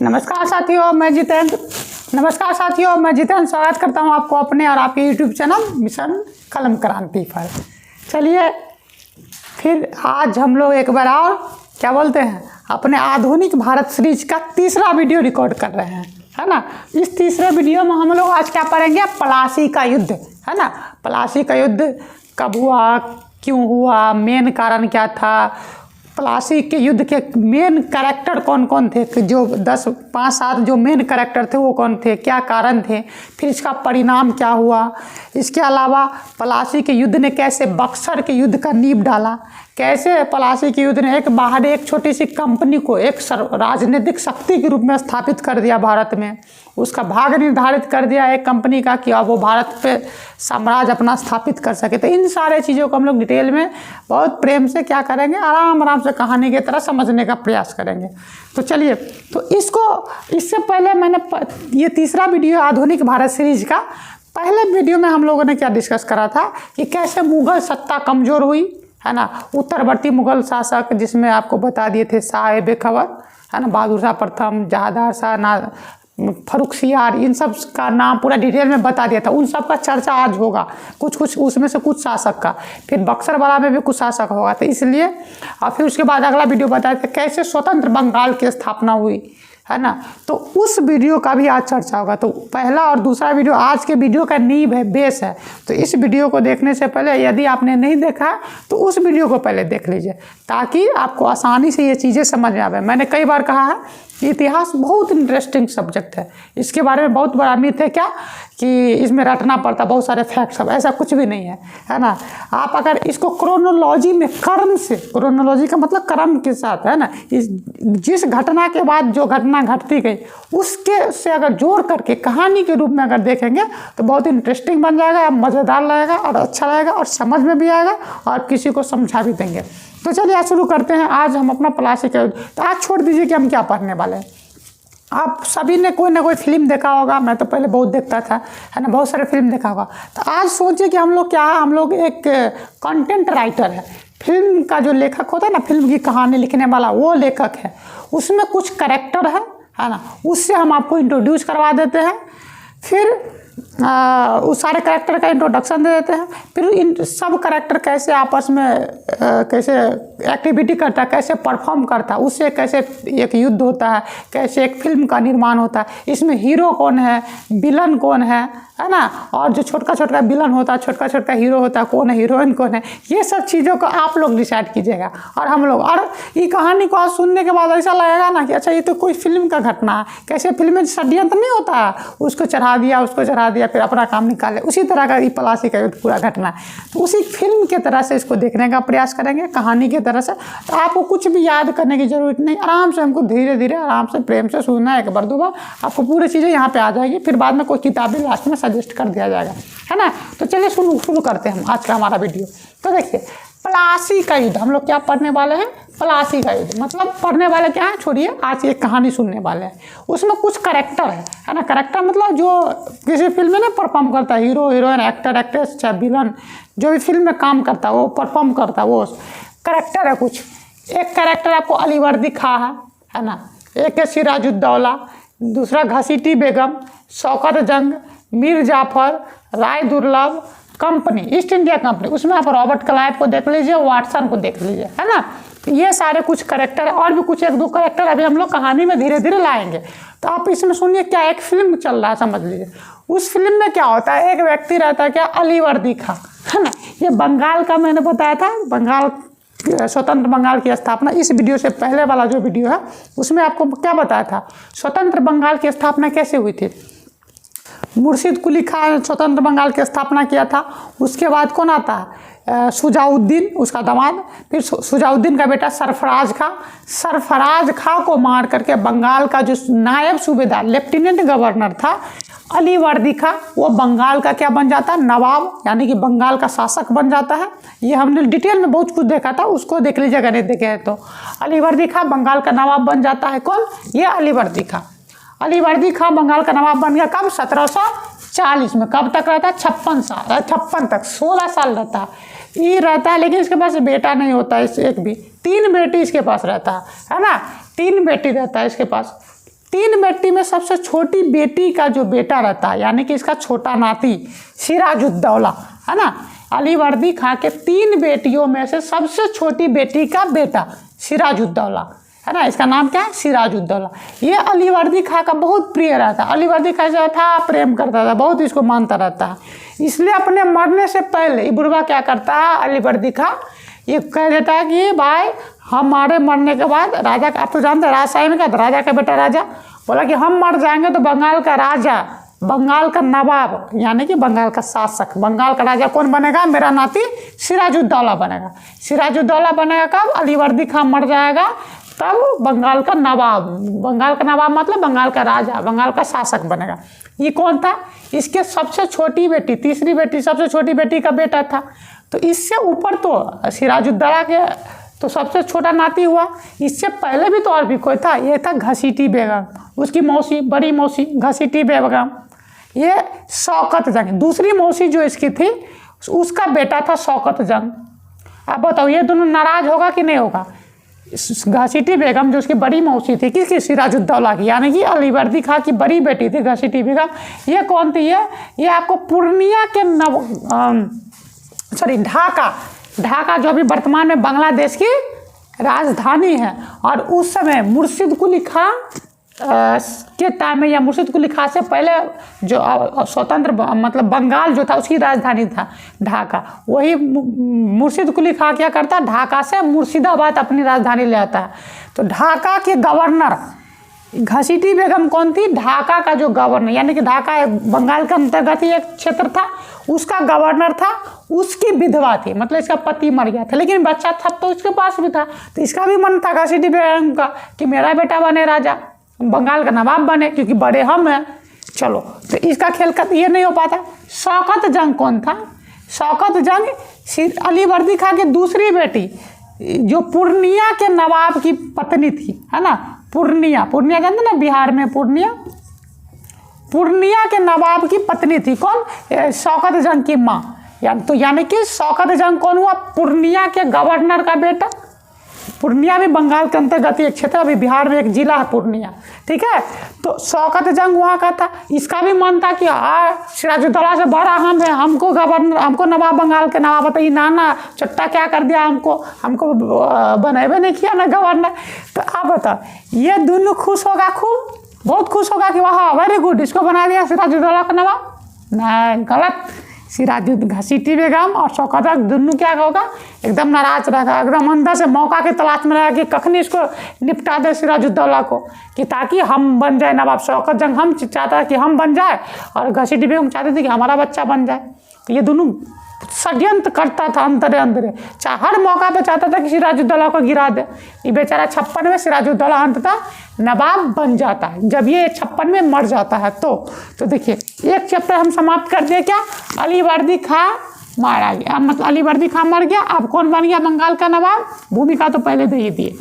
नमस्कार साथियों, मैं जितेंद्र स्वागत करता हूं आपको अपने और आपके YouTube चैनल मिशन कलम क्रांति पर। चलिए फिर आज हम लोग एक बार और क्या बोलते हैं अपने आधुनिक भारत सीरीज का तीसरा वीडियो रिकॉर्ड कर रहे हैं, है ना। इस तीसरे वीडियो में हम लोग आज क्या पढ़ेंगे, पलासी का युद्ध, है ना। पलासी का युद्ध कब हुआ, क्यों हुआ, मेन कारण क्या था, पलासी के युद्ध के मेन कैरेक्टर कौन कौन थे, जो 5-7 जो मेन कैरेक्टर थे वो कौन थे, क्या कारण थे, फिर इसका परिणाम क्या हुआ। इसके अलावा पलासी के युद्ध ने कैसे बक्सर के युद्ध का नींव डाला, कैसे पलासी के युद्ध ने एक बाहर एक छोटी सी कंपनी को एक राजनीतिक शक्ति के रूप में स्थापित कर दिया भारत में, उसका भाग निर्धारित कर दिया एक कंपनी का कि अब वो भारत पे साम्राज्य अपना स्थापित कर सके। तो इन सारे चीज़ों को हम लोग डिटेल में बहुत प्रेम से क्या करेंगे, आराम आराम से कहानी की तरह समझने का प्रयास करेंगे। तो चलिए, तो इससे पहले मैंने ये तीसरा वीडियो आधुनिक भारत सीरीज का, पहले वीडियो में हम लोगों ने क्या डिस्कस करा था कि कैसे मुगल सत्ता कमज़ोर हुई, है ना। उत्तरवर्ती मुगल शासक जिसमें आपको बता दिए थे शाह-ए-बेखबर, है ना, बहादुर शाह प्रथम, जहांदार शाह, फर्रुखसियार, इन सब का नाम पूरा डिटेल में बता दिया था। उन सब का चर्चा आज होगा, कुछ उसमें से कुछ शासक का, फिर बक्सर वाला में भी कुछ शासक होगा। तो इसलिए और फिर उसके बाद अगला वीडियो बताया था कैसे स्वतंत्र बंगाल की स्थापना हुई, है ना। तो उस वीडियो का भी आज चर्चा होगा। तो पहला और दूसरा वीडियो आज के वीडियो का नींव है, बेस है। तो इस वीडियो को देखने से पहले यदि आपने नहीं देखा तो उस वीडियो को पहले देख लीजिए, ताकि आपको आसानी से ये चीज़ें समझ में आवे। मैंने कई बार कहा है कि इतिहास बहुत इंटरेस्टिंग सब्जेक्ट है, इसके बारे में बहुत बड़ा मिथ है क्या कि इसमें रटना पड़ता बहुत सारे फैक्ट, सब ऐसा कुछ भी नहीं है, है ना। आप अगर इसको क्रोनोलॉजी में, क्रम से, क्रोनोलॉजी का मतलब क्रम के साथ, है ना, जिस घटना के बाद जो घटना घटती गई उसके से अगर जोड़ करके कहानी के रूप में अगर देखेंगे तो बहुत इंटरेस्टिंग बन जाएगा, मज़ेदार लगेगा और अच्छा लगेगा और समझ में भी आएगा और किसी को समझा भी देंगे। तो चलिए आज शुरू करते हैं। आज हम अपना पलासी का युद्ध, तो आज छोड़ दीजिए कि हम क्या पढ़ने वाले हैं। आप सभी ने कोई ना कोई फिल्म देखा होगा, मैं तो पहले बहुत देखता था, है ना, बहुत सारे फिल्म देखा होगा। तो आज सोचिए कि हम लोग क्या है, हम लोग एक कंटेंट राइटर है। फिल्म का जो लेखक होता है ना, फिल्म की कहानी लिखने वाला वो लेखक है, उसमें कुछ कैरेक्टर है ना, उससे हम आपको इंट्रोड्यूस करवा देते हैं, फिर उस सारे कैरेक्टर का इंट्रोडक्शन दे देते हैं, फिर इन सब कैरेक्टर कैसे आपस में कैसे एक्टिविटी करता है, कैसे परफॉर्म करता है, उससे कैसे एक युद्ध होता है, कैसे एक फिल्म का निर्माण होता है, इसमें हीरो कौन है, विलन कौन है ना, और जो छोटा विलन होता है, छोटा हीरो होता है, कौन है, हीरोइन कौन है, ये सब चीज़ों को आप लोग डिसाइड कीजिएगा। और हम लोग, और ये कहानी को आज सुनने के बाद ऐसा लगेगा ना कि अच्छा ये तो कोई फिल्म का घटना है, कैसे फिल्म में षड्यंत्र नहीं होता है, उसको चढ़ा दिया फिर अपना काम निकाले, उसी तरह का ये पलासी का युद्ध पूरा घटना है। तो उसी फिल्म के तरह से इसको देखने का प्रयास करेंगे, कहानी की तरह से। तो आपको कुछ भी याद करने की जरूरत नहीं, आराम से हमको धीरे धीरे आराम से प्रेम से सुनना है, एक बार 2 बार आपको पूरी चीज़ें यहाँ पे आ जाएगी, फिर बाद में कोई किताबें लास्ट में सजेस्ट कर दिया जाएगा, है ना। तो चलिए शुरू करते हैं हम आज का हमारा वीडियो। तो देखिए पलासी का युद्ध हम लोग क्या पढ़ने वाले हैं, पलासी का युद्ध मतलब पढ़ने वाले क्या है, छोड़िए, आज एक कहानी सुनने वाले हैं। उसमें कुछ करेक्टर है ना, करेक्टर मतलब जो किसी फिल्म में ना परफॉर्म करता है, हीरो हीरोइन, एक्टर एक्ट्रेस, चाहे विलन, जो भी फिल्म में काम करता है वो परफॉर्म करता है, वो करेक्टर है कुछ। एक करेक्टर आपको अलीवर्दी खां है ना, एक है सिराजुद्दौला, दूसरा घसीटी बेगम, शौकत जंग, मीर जाफर, राय दुर्लभ, कंपनी, ईस्ट इंडिया कंपनी, उसमें आप रॉबर्ट क्लाइव को देख लीजिए, वाटसन को देख लीजिए, है ना। ये सारे कुछ करेक्टर है, और भी कुछ 1-2 करेक्टर अभी हम लोग कहानी में धीरे धीरे लाएंगे। तो आप इसमें सुनिए, क्या एक फिल्म चल रहा है, समझ लीजिए। उस फिल्म में क्या होता है, एक व्यक्ति रहता है क्या, अलीवर्दी खां, है ना। ये बंगाल का मैंने बताया था, बंगाल स्वतंत्र बंगाल की स्थापना, इस वीडियो से पहले वाला जो वीडियो है उसमें आपको क्या बताया था, स्वतंत्र बंगाल की स्थापना कैसे हुई थी। मुर्शिद कुली खां ने स्वतंत्र बंगाल की स्थापना किया था। उसके बाद कौन आता है, शुजाउद्दीन, उसका दामाद, फिर शुजाउद्दीन का बेटा सरफराज खां को मार करके बंगाल का जो नायब सूबेदार, लेफ्टिनेंट गवर्नर था अलीवर्दी खां, वो बंगाल का क्या बन जाता है, नवाब, यानी कि बंगाल का शासक बन जाता है। ये हमने डिटेल में बहुत कुछ देखा था, उसको देख लीजिएगा नहीं देखे हैं तो। अलीवर्दी खां बंगाल का नवाब बन जाता है, कौन, ये अलीवर्दी खां। अलीवर्दी खां बंगाल का नवाब बन गया कब, 1740 में। कब तक रहता है, 56 तक, 16 साल रहता ये रहता है। लेकिन इसके पास बेटा नहीं होता है, एक भी, 3 बेटी इसके पास रहता है ना, 3 बेटी रहता है इसके पास। 3 बेटी में सबसे छोटी बेटी का जो बेटा रहता है, यानी कि इसका छोटा नाती सिराजुद्दौला, है ना, अलीवर्दी खां के 3 बेटियों में से सबसे छोटी बेटी का बेटा सिराजुद्दौला, है ना, इसका नाम क्या है, सिराजुद्दौला। ये अलीवर्दी खां का बहुत प्रिय रहता। अलीवर्दी खां जो था प्रेम करता था, बहुत इसको मानता रहता है। इसलिए अपने मरने से पहले ये बुढ़वा क्या करता है, अलीवर्दी खां ये कह देता है कि भाई हमारे मरने के बाद राजा का, आप तो जानते हैं राजशाही में क्या था, राजा का बेटा राजा बोला कि हम मर जाएंगे तो बंगाल का राजा, बंगाल का नवाब, यानी कि बंगाल का शासक, बंगाल का राजा कौन बनेगा, मेरा नाती सिराजुद्दौला बनेगा। सिराजुद्दौला बनेगा कब, अलीवर्दी खां मर जाएगा तब बंगाल का नवाब, बंगाल का नवाब मतलब बंगाल का राजा, बंगाल का शासक बनेगा। ये कौन था, इसके सबसे छोटी बेटी, तीसरी बेटी, सबसे छोटी बेटी का बेटा था। तो इससे ऊपर तो सिराजुद्दौला के तो सबसे छोटा नाती हुआ। इससे पहले भी तो और भी कोई था, ये था घसीटी बेगम, उसकी मौसी, बड़ी मौसी घसीटी बेगम। ये शौकत जंग, दूसरी मौसी जो इसकी थी उसका बेटा था शौकत जंग। अब बताओ ये दोनों नाराज होगा कि नहीं होगा। घसीटी बेगम जो उसकी बड़ी मौसी थी, किसकी, सिराजुद्दौला की, यानी कि अलीवर्दी खां की बड़ी बेटी थी घसीटी बेगम। ये कौन थी, ये आपको पूर्णिया के ढाका जो अभी वर्तमान में बांग्लादेश की राजधानी है। और उस समय मुर्शिद कुली खां के टाइम में, या मुर्शिद कुली खां से पहले जो स्वतंत्र मतलब बंगाल जो था उसकी राजधानी था ढाका। वही मुर्शिद कुली खां क्या करता, ढाका से मुर्शिदाबाद अपनी राजधानी ले आता है। तो ढाका के गवर्नर घसीटी बेगम कौन थी, ढाका का जो गवर्नर, यानी कि ढाका बंगाल के अंतर्गत ही एक क्षेत्र था, उसका गवर्नर था, उसकी विधवा थी, मतलब इसका पति मर गया था लेकिन बच्चा था तो उसके पास भी था। तो इसका भी मन था घसीटी बेगम का कि मेरा बेटा बने राजा, बंगाल का नवाब बने, क्योंकि बड़े हम हैं। चलो, तो इसका खेल का ये नहीं हो पाता। शौकत जंग कौन था, शौकत जंग अलीवर्दी खां की दूसरी बेटी जो पूर्णिया के नवाब की पत्नी थी, है ना, पूर्णिया जानते ना, बिहार में पूर्णिया के नवाब की पत्नी थी। कौन, शौकत जंग की माँ। यानी कि शौकत जंग कौन हुआ, पूर्णिया के गवर्नर का बेटा। पूर्णिया भी बंगाल के अंतर्गत एक क्षेत्र, अभी बिहार में एक जिला है पूर्णिया, ठीक है। तो शौकत जंग वहाँ का था। इसका भी मन था कि सिराजुद्दौला से बड़ा हम है, हमको गवर्नर, हमको नवाब, बंगाल के नवाब बताइए, नाना चट्टा क्या कर दिया, हमको बनेबे नहीं किया ना गवर्नर। तो आप बताओ, ये दोनों खुश होगा, खूब बहुत खुश होगा कि वाह वेरी गुड, इसको बना दिया सिराजुद्दौला का नवाब। नहीं, गलत। घसीटी बेगम और शौकत जंग दोनों क्या होगा, एकदम नाराज रहेगा, एकदम अंदर से मौका की तलाश में रहेगा कि कखनी इसको निपटा दे सिराजुद्दौला को, कि ताकि हम बन जाए नवाब। शौकत जंग हम चाहता है कि हम बन जाए और घसीटी बेगम चाहते थे कि हमारा बच्चा बन जाए। तो ये दोनों षड्यंत्र करता था अंतरे, हर मौका पे चाहता था कि सिराजुद्दौला को गिरा दे। ये बेचारा 56 में सिराजुद्दौला अंततः नवाब बन जाता है, जब ये 56 में मर जाता है। तो देखिए एक चैप्टर हम समाप्त कर दिए, क्या, अलीवर्दी खां मारा गया, मतलब अलीवर्दी खां मर गया। अब कौन बन गया बंगाल का नवाब, भूमिका तो पहले दे ही दिए।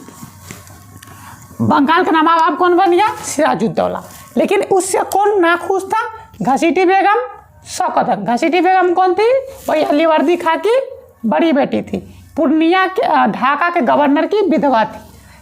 बंगाल का नवाब अब कौन बन गया, सिराजुद्दौला। लेकिन उससे कौन नाखुश था, घसीटी बेगम, शौकत जंग। घसीटी बेगम कौन थी, वही अलीवर्दी खां की बड़ी बेटी थी, पूर्णिया के ढाका के गवर्नर की विधवा थी,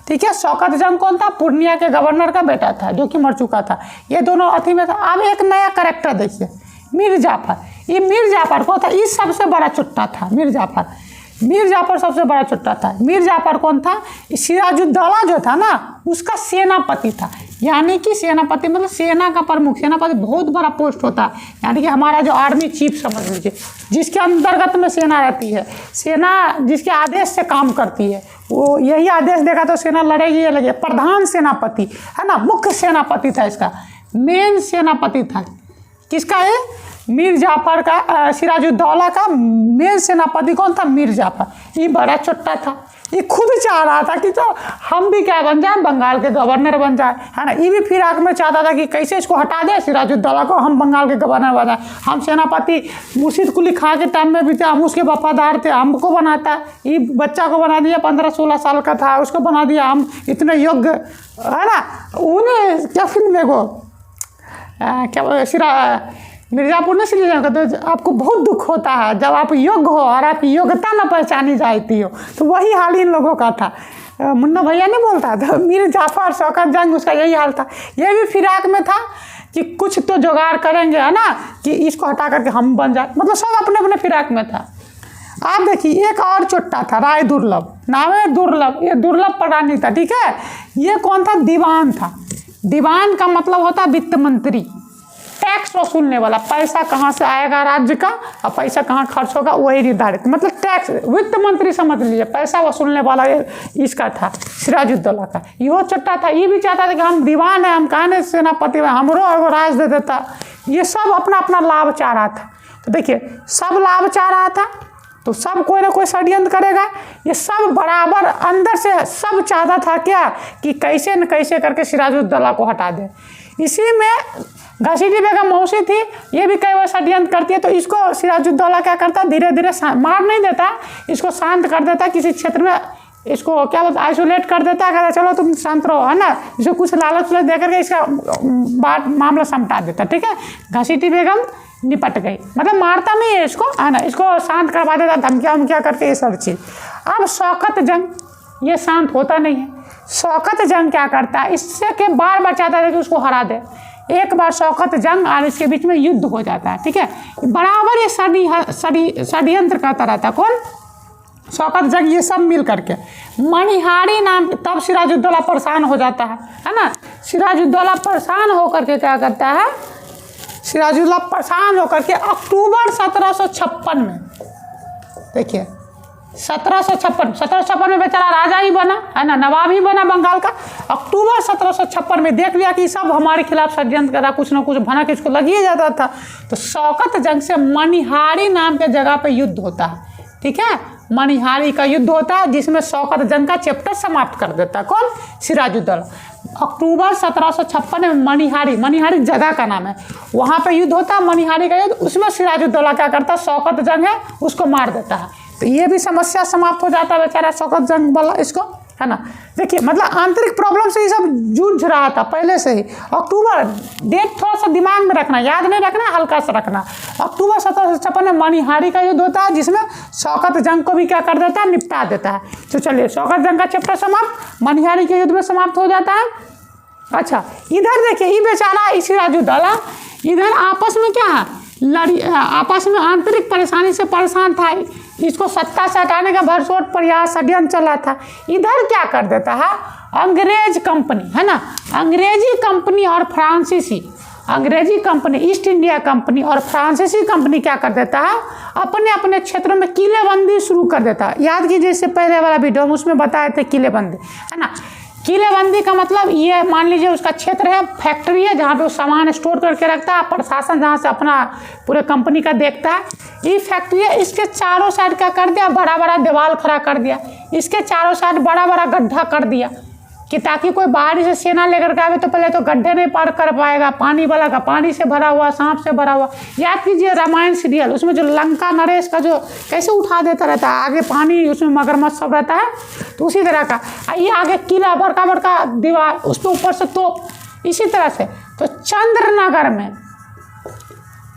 ठीक है। शौकत जंग कौन था, पूर्णिया के गवर्नर का बेटा था जो कि मर चुका था। ये दोनों अथी में था। अब एक नया कैरेक्टर देखिए, मीर जाफर। ये मीर जाफर कौन था, ये सबसे बड़ा चुट्टा था मीर जाफर सबसे बड़ा चुट्टा था। मीर जाफर कौन था, सिराजुद्दौला जो था ना उसका सेनापति था, यानी कि सेनापति मतलब सेना का प्रमुख। सेनापति बहुत बड़ा पोस्ट होता है, यानी कि हमारा जो आर्मी चीफ समझ लीजिए, जिसके अंतर्गत में सेना रहती है, सेना जिसके आदेश से काम करती है, वो यही आदेश देगा तो सेना लड़ेगी या लगे। प्रधान सेनापति है ना, मुख्य सेनापति था, इसका मेन सेनापति था। किसका है, मीर जाफर का, सिराजुद्दौला का मेन सेनापति कौन था, मीर जाफर। ये बड़ा चुट्टा था, ये खुद चाह रहा था कि तो हम भी क्या बन जाए, बंगाल के गवर्नर बन जाए, है ना। ये भी फिराक में चाहता था कि कैसे इसको हटा दे सिराजुद्दौला को, हम बंगाल के गवर्नर बन जाए। हम सेनापति मुर्शिद कुली खां के टाइम में भी थे, हम उसके वफादार थे, हमको बनाता। ये बच्चा को बना दिया, 15-16 साल का था, उसको बना दिया, हम इतने योग्य, है ना। उन्हें क्या फिल्म है वो, क्या मिर्ज़ापुर नहीं चले जाएगा तो आपको बहुत दुख होता है जब आप योग्य हो और आपकी योग्यता न पहचानी जाती हो। तो वही हाल इन लोगों का था। मुन्ना भैया नहीं बोलता था, मीर जाफर शौकत जंग उसका यही हाल था। ये भी फिराक में था कि कुछ तो जुगाड़ करेंगे, है ना, कि इसको हटा करके हम बन जाए, मतलब सब अपने अपने फिराक में था। आप देखिए एक और चुट्टा था, राय दुर्लभ, नाम है दुर्लभ, ये दुर्लभ प्राणी था, ठीक है। ये कौन था? दीवान था। दीवान का मतलब होता है वित्त मंत्री, टैक्स वसूलने वाला। पैसा कहाँ से आएगा राज्य का और पैसा कहाँ खर्च होगा वही निर्धारित, मतलब टैक्स, वित्त मंत्री समझ लीजिए, पैसा वसूलने वाला ये इसका था सिराजुद्दौला का। यो चट्टा था, ये भी चाहता था कि हम दीवान है, हम कहने सेनापति में हमरो राज दे देता। ये सब अपना अपना लाभ चाह रहा था। तो देखिए सब लाभ चाह रहा था तो सब कोई ना कोई षड्यंत्र करेगा। ये सब बराबर अंदर से सब चाहता था क्या कि कैसे न कैसे करके सिराजुद्दौला को हटा दे। इसी में घसीटी बेगम मौसी थी, ये भी कई बार षड्यंत्र करती है। तो इसको सिराजुद्दौला क्या करता, धीरे धीरे मार नहीं देता, इसको शांत कर देता, किसी क्षेत्र में इसको क्या बोलता आइसोलेट कर देता, कहता चलो तुम शांत रहो, है ना। इसको कुछ लालच दे करके इसका बात मामला समटा देता, ठीक है। घसीटी बेगम निपट गई, मतलब मारता नहीं है इसको, है ना, इसको शांत करवा देता, धमकिया उमकिया करके ये सब चीज़। अब शौकत जंग ये शांत होता नहीं है। शौकत जंग क्या करता है, इससे के बार बार चाहता था कि उसको हरा दे। एक बार शौकत जंग और इसके बीच में युद्ध हो जाता है, ठीक है। बराबर ये षड्यंत्र करता रहता, कौन? शौकत जंग, ये सब मिल करके। मणिहारी नाम, तब सिराजुद्दौला परेशान हो जाता है ना। सिराजुद्दौला परेशान होकर के क्या करता है, सिराजुद्दौला परेशान होकर के अक्टूबर 1756 में, देखिए 1756 में बेचारा राजा ही बना, है ना, नवाब ही बना बंगाल का। अक्टूबर 1756 में देख लिया कि सब हमारे खिलाफ षड्यंत्र कर रहा, कुछ ना कुछ भनक इसको लग ही जाता था। तो शौकत जंग से मणिहारी नाम के जगह पे युद्ध होता है, ठीक है। मणिहारी का युद्ध होता है जिसमें शौकत जंग का चैप्टर समाप्त कर देता है, कौन? सिराजुद्दौला। अक्टूबर 1756 में मणिहारी जगह का नाम है, वहाँ पे युद्ध होता है, मणिहारी का युद्ध। उसमें सिराजुद्दौला क्या करता है, शौकत जंग है उसको मार देता है। तो ये भी समस्या समाप्त हो जाता है बेचारा शौकत जंग वाला इसको, है ना। देखिए मतलब आंतरिक प्रॉब्लम से ये सब जूझ रहा था पहले से ही। अक्टूबर, डेट थोड़ा सा दिमाग में रखना, याद नहीं रखना, हल्का सा रखना। अक्टूबर 1756 में मणिहारी का युद्ध होता है जिसमें शौकत जंग को भी क्या कर देता है, निपटा देता है। तो चलिए शौकत जंग का चैप्टर समाप्त, मणिहारी के युद्ध में समाप्त हो जाता है। अच्छा इधर देखिए, ये बेचारा सिराजुद्दौला इधर आपस में क्या है, आपस में आंतरिक परेशानी से परेशान था। इसको सत्ता से हटाने का भरसोट प्रयास षड्यंत्र चला था। इधर क्या कर देता है, अंग्रेज कंपनी, है ना, अंग्रेजी कंपनी और फ्रांसीसी, अंग्रेजी कंपनी, ईस्ट इंडिया कंपनी और फ्रांसीसी कंपनी क्या कर देता है, अपने अपने क्षेत्रों में किलेबंदी शुरू कर देता है। याद कीजिए इससे पहले वाला वीडियो हम उसमें बताए थे किलेबंदी, है ना। किलेबंदी का मतलब ये मान लीजिए उसका क्षेत्र है, फैक्ट्री है जहाँ पे वो सामान स्टोर करके रखता है, प्रशासन जहाँ से अपना पूरे कंपनी का देखता है। ये फैक्ट्री है, इसके चारों साइड क्या कर दिया, बड़ा बड़ा दीवार खड़ा कर दिया, इसके चारों साइड बड़ा बड़ा गड्ढा कर दिया कि ताकि कोई बाहर से सेना लेकर के आवे तो पहले तो गड्ढे नहीं पार कर पाएगा, पानी वाला का पानी से भरा हुआ, सांप से भरा हुआ। याद कीजिए रामायण सीरियल, उसमें जो लंका नरेश का जो कैसे उठा देता रहता है, आगे पानी, उसमें मगरमच्छ सब रहता है, तो उसी तरह का ये आगे किला, बड़का बड़का दीवार, उस पर ऊपर से तोप, इसी तरह से। तो चंद्रनगर में,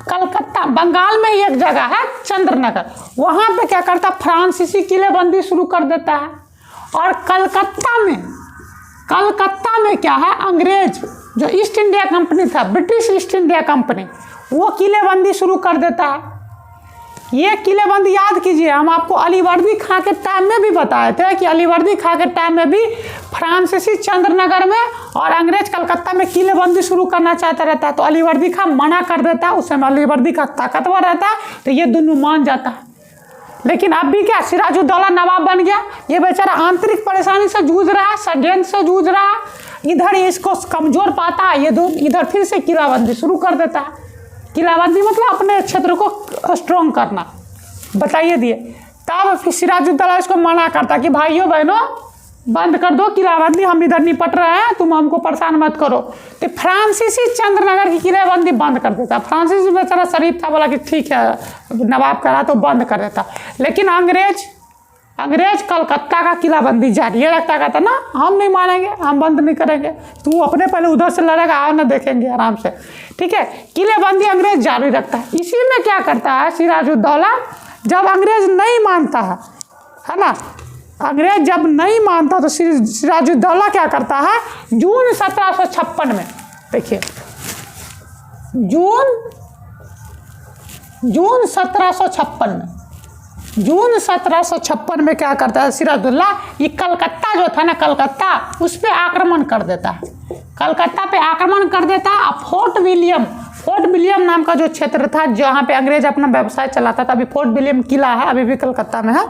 कलकत्ता बंगाल में एक जगह है चंद्रनगर, वहाँ पे क्या करता, फ्रांसीसी किलेबंदी शुरू कर देता है। और कलकत्ता में क्या है, अंग्रेज जो ईस्ट इंडिया कंपनी था, ब्रिटिश ईस्ट इंडिया कंपनी, वो किलेबंदी शुरू कर देता है। ये किलेबंदी याद कीजिए, हम आपको अलीवर्दी खां के टाइम में भी बताए थे कि अलीवर्दी खां के टाइम में भी फ्रांसीसी चंद्रनगर में और अंग्रेज कलकत्ता में किलेबंदी शुरू करना चाहता रहता है। तो अलीवर्दी खां मना कर देता है, उस समय अलीवर्दी खां ताकतवर रहता है, तो ये दोनों मान जाता है। लेकिन अब भी क्या, सिराजुद्दौला नवाब बन गया, ये बेचारा आंतरिक परेशानी से जूझ रहा है, षड्यंत्र से जूझ रहा है। इधर इसको कमजोर पाता है, ये दो इधर फिर से किलाबंदी शुरू कर देता है। किलाबंदी मतलब अपने क्षेत्र को स्ट्रॉन्ग करना, बताइए दिए। तब फिर सिराजुद्दौला इसको मना करता कि भाइयों बहनों बंद कर दो किलाबंदी, हम इधर निपट रहे हैं, तुम हमको परेशान मत करो। तो फ्रांसीसी चंद्रनगर की किलाबंदी बंद कर देता। फ्रांसीसी बेचारा शरीफ था, बोला कि ठीक है नवाब करा तो बंद कर देता। लेकिन अंग्रेज अंग्रेज कलकत्ता का किलाबंदी जारी रखता, कहता ना हम नहीं मानेंगे, हम बंद नहीं करेंगे, तू अपने पहले उधर से लड़ेगा, आओ ना देखेंगे आराम से, ठीक है। किलेबंदी अंग्रेज जारी रखता है। इसी में क्या करता है सिराजुद्दौला, जब अंग्रेज नहीं मानता है ना, अंग्रेज जब नहीं मानता तो सिराजुद्दौला क्या करता है, जून 1756 में, देखिए जून 1756 में क्या करता है सिराजुद्दौला, ये कलकत्ता जो था ना, कलकत्ता उस पर आक्रमण कर देता है, कलकत्ता पे आक्रमण कर देता है। अब फोर्ट विलियम नाम का जो क्षेत्र था जहाँ पे अंग्रेज अपना व्यवसाय चलाता था, अभी फोर्ट विलियम किला है, अभी भी कलकत्ता में है,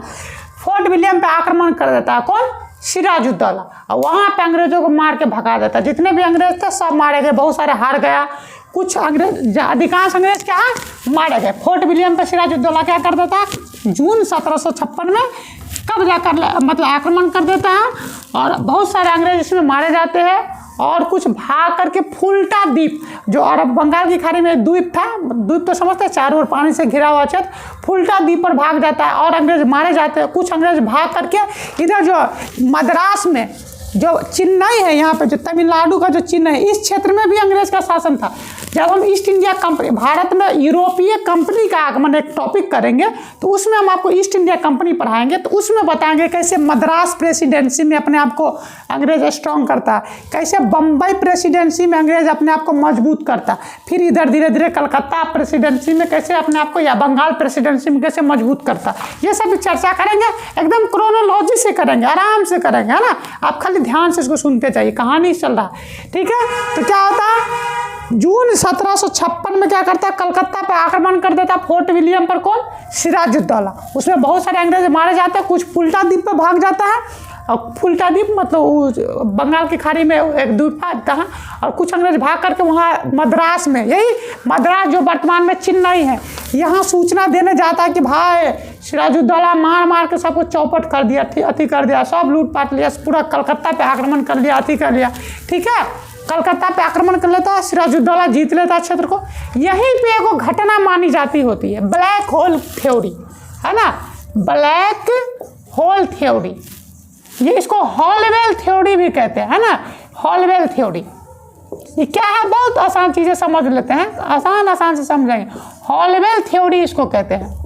फोर्ट विलियम पे आक्रमण कर देता है कौन, सिराजुद्दौला, और वहाँ पे अंग्रेजों को मार के भगा देता। जितने भी अंग्रेज थे सब मारे गए, बहुत सारे हार गया, कुछ अंग्रेज, अधिकांश अंग्रेज क्या है मारे गए। फोर्ट विलियम पे सिराजुद्दौला क्या कर देता है, जून 1756 में कब्जा कर, मतलब आक्रमण कर देता है, और बहुत सारे अंग्रेज इसमें मारे जाते हैं, और कुछ भाग करके फुल्टा द्वीप, जो अरब बंगाल की खाड़ी में एक द्वीप था, द्वीप तो समझते हैं चारों ओर पानी से घिरा हुआ क्षेत्र, फुल्टा द्वीप पर भाग जाता है और अंग्रेज मारे जाते हैं। कुछ अंग्रेज भाग करके इधर जो मद्रास में जो चेन्नई है, यहाँ पे जो तमिलनाडु का जो चेन्नई, इस क्षेत्र में भी अंग्रेज का शासन था। जब हम ईस्ट इंडिया कंपनी, भारत में यूरोपीय कंपनी का आगमन एक टॉपिक करेंगे तो उसमें हम आपको ईस्ट इंडिया कंपनी पढ़ाएंगे, तो उसमें बताएंगे कैसे मद्रास प्रेसिडेंसी में अपने आप को अंग्रेज स्ट्रॉन्ग करता है, कैसे बम्बई प्रेसिडेंसी में अंग्रेज अपने आप को मजबूत करता, फिर इधर धीरे धीरे कलकत्ता प्रेसिडेंसी में कैसे अपने आप को, या बंगाल प्रेसिडेंसी में कैसे मजबूत करता, ये सब चर्चा करेंगे, एकदम क्रोनोलॉजी से करेंगे, आराम से करेंगे, है ना। आप खाली ध्यान से इसको सुनते चाहिए, कहानी चल रहा है, ठीक है। तो क्या होता है, जून 1756 में क्या करता है, कलकत्ता पे आक्रमण कर देता, फोर्ट विलियम पर कौन, सिराजुद्दौला, उसमें बहुत सारे अंग्रेज मारे जाते हैं, कुछ फुल्टा द्वीप पे भाग जाता है, और फुल्टा द्वीप मतलब बंगाल की खाड़ी में एक द्वीप था, और कुछ अंग्रेज भाग करके वहाँ मद्रास में, यही मद्रास जो वर्तमान में चेन्नई है, यहाँ सूचना देने जाता है कि भाई सिराजुद्दौला मार के सबको चौपट कर दिया, अति कर दिया, सब लूटपाट लिया, पूरा कलकत्ता पे आक्रमण कर लिया, अति कर लिया, ठीक है। कलकत्ता पे आक्रमण कर लेता है, सिराजुद्दौला जीत लेता है क्षेत्र को। यहीं पे एक घटना मानी जाती होती है, ब्लैक होल थ्योरी, है ना, ब्लैक होल थ्योरी, ये इसको हॉलवेल थ्योरी भी कहते हैं, है ना, हॉलवेल थ्योरी। ये क्या है, बहुत आसान चीज़ें समझ लेते हैं, आसान से समझेंगे। हॉलवेल थ्योरी इसको कहते हैं।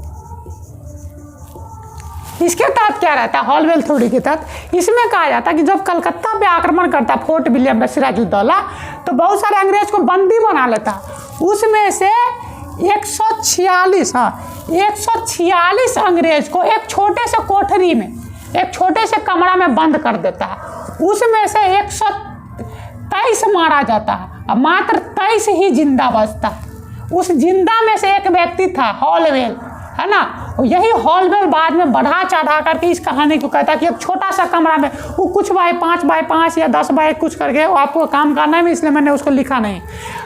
इसके तहत क्या रहता है, हॉलवेल थ्योरी के तहत इसमें कहा जाता है कि जब कलकत्ता पे आक्रमण करता फोर्ट विलियम पे सिराजुद्दौला, तो बहुत सारे अंग्रेज को बंदी बना लेता, उसमें से 146 अंग्रेज को एक छोटे से कोठरी में, एक छोटे से कमरा में बंद कर देता है, उसमें से 123 मारा जाता है, और मात्र 23 ही जिंदा बचता है। उस जिंदा में से एक व्यक्ति था हॉलवेल, है ना, यही हॉलवेल बाद में बढ़ा चढ़ा करके इस कहानी को कहता है कि एक छोटा सा कमरा में, वो कुछ बाय 5x5 या 10x कुछ करके आपको काम करना है, इसलिए मैंने उसको लिखा नहीं।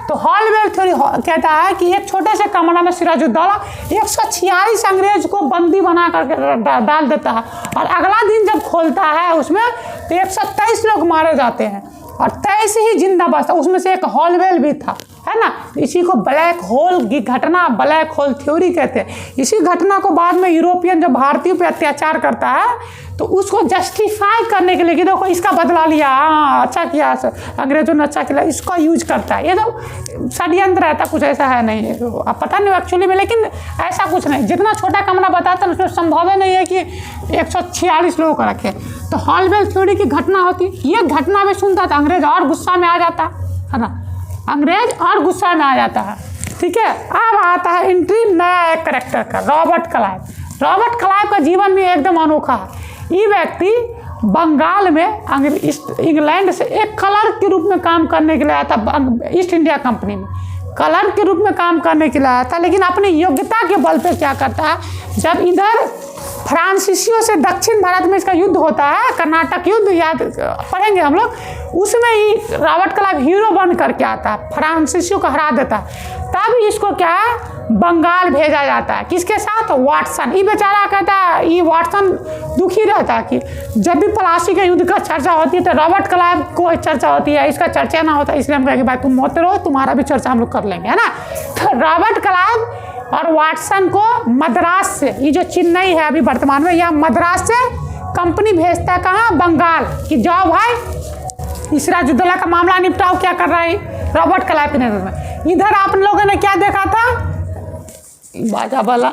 तो हॉलवेल थ्योरी कहता है कि एक छोटे से कमरा में सिराजुद्दौला 146 अंग्रेज को बंदी बना करके डाल देता है, और अगला दिन जब खोलता है उसमें तो 123 लोग मारे जाते हैं, और 23 ही जिंदा बचता, उसमें से एक हॉलवेल भी था, है ना। इसी को ब्लैक होल की घटना, ब्लैक होल थ्योरी कहते हैं। इसी घटना को बाद में यूरोपियन जब भारतीयों पे अत्याचार करता है तो उसको जस्टिफाई करने के लिए कि देखो इसका बदला लिया, हाँ अच्छा किया, अंग्रेजों ने अच्छा किया, इसका यूज करता है। ये तो षड्यंत्र रहता, कुछ ऐसा है नहीं, अब पता नहीं एक्चुअली में, लेकिन ऐसा कुछ नहीं, जितना छोटा कमरा बताता है उसमें संभव ही नहीं है कि 146 लोगों को रखे। तो हॉलवेल थ्योरी की घटना होती, ये घटना में सुनता था अंग्रेज और गुस्सा में आ जाता है ना, अंग्रेज और गुस्सा में आ जाता है, ठीक है। अब आता है एंट्री नया एक करेक्टर का, रॉबर्ट क्लाइव। रॉबर्ट क्लाइव का जीवन भी एकदम अनोखा है। ये व्यक्ति बंगाल में इंग्लैंड से एक क्लर्क के रूप में काम करने के लिए आया था, ईस्ट इंडिया कंपनी में क्लर्क के रूप में काम करने के लिए आया था, लेकिन अपनी योग्यता के बल पे क्या करता है, जब इधर फ्रांसीसियों से दक्षिण भारत में इसका युद्ध होता है, कर्नाटक युद्ध, याद पढ़ेंगे हम लोग, उसमें ही रॉबर्ट क्लाइव हीरो बन करके आता है, फ्रांसीसियों को हरा देता है। तब इसको क्या है, बंगाल भेजा जाता है, किसके साथ, वाटसन। ये बेचारा कहता है, ये वाटसन दुखी रहता है कि जब भी प्लासी के युद्ध का चर्चा होती है तो रॉबर्ट क्लाइव को चर्चा होती है, इसका चर्चा ना होता है, इसलिए हम कहेंगे भाई तुम मत रहो, तुम्हारा भी चर्चा हम लोग कर लेंगे, है ना। तो रॉबर्ट क्लाइव और वाटसन को मद्रास से, ये जो चेन्नई है अभी वर्तमान में, यह मद्रास से कंपनी भेजता है कहाँ, बंगाल, कि जाओ भाई सिराजुद्दौला का मामला निपटाओ। क्या कर रहा है रॉबर्ट क्लाइव के नेतृत्व में। इधर आप लोगों ने क्या देखा था, बाजा वाला,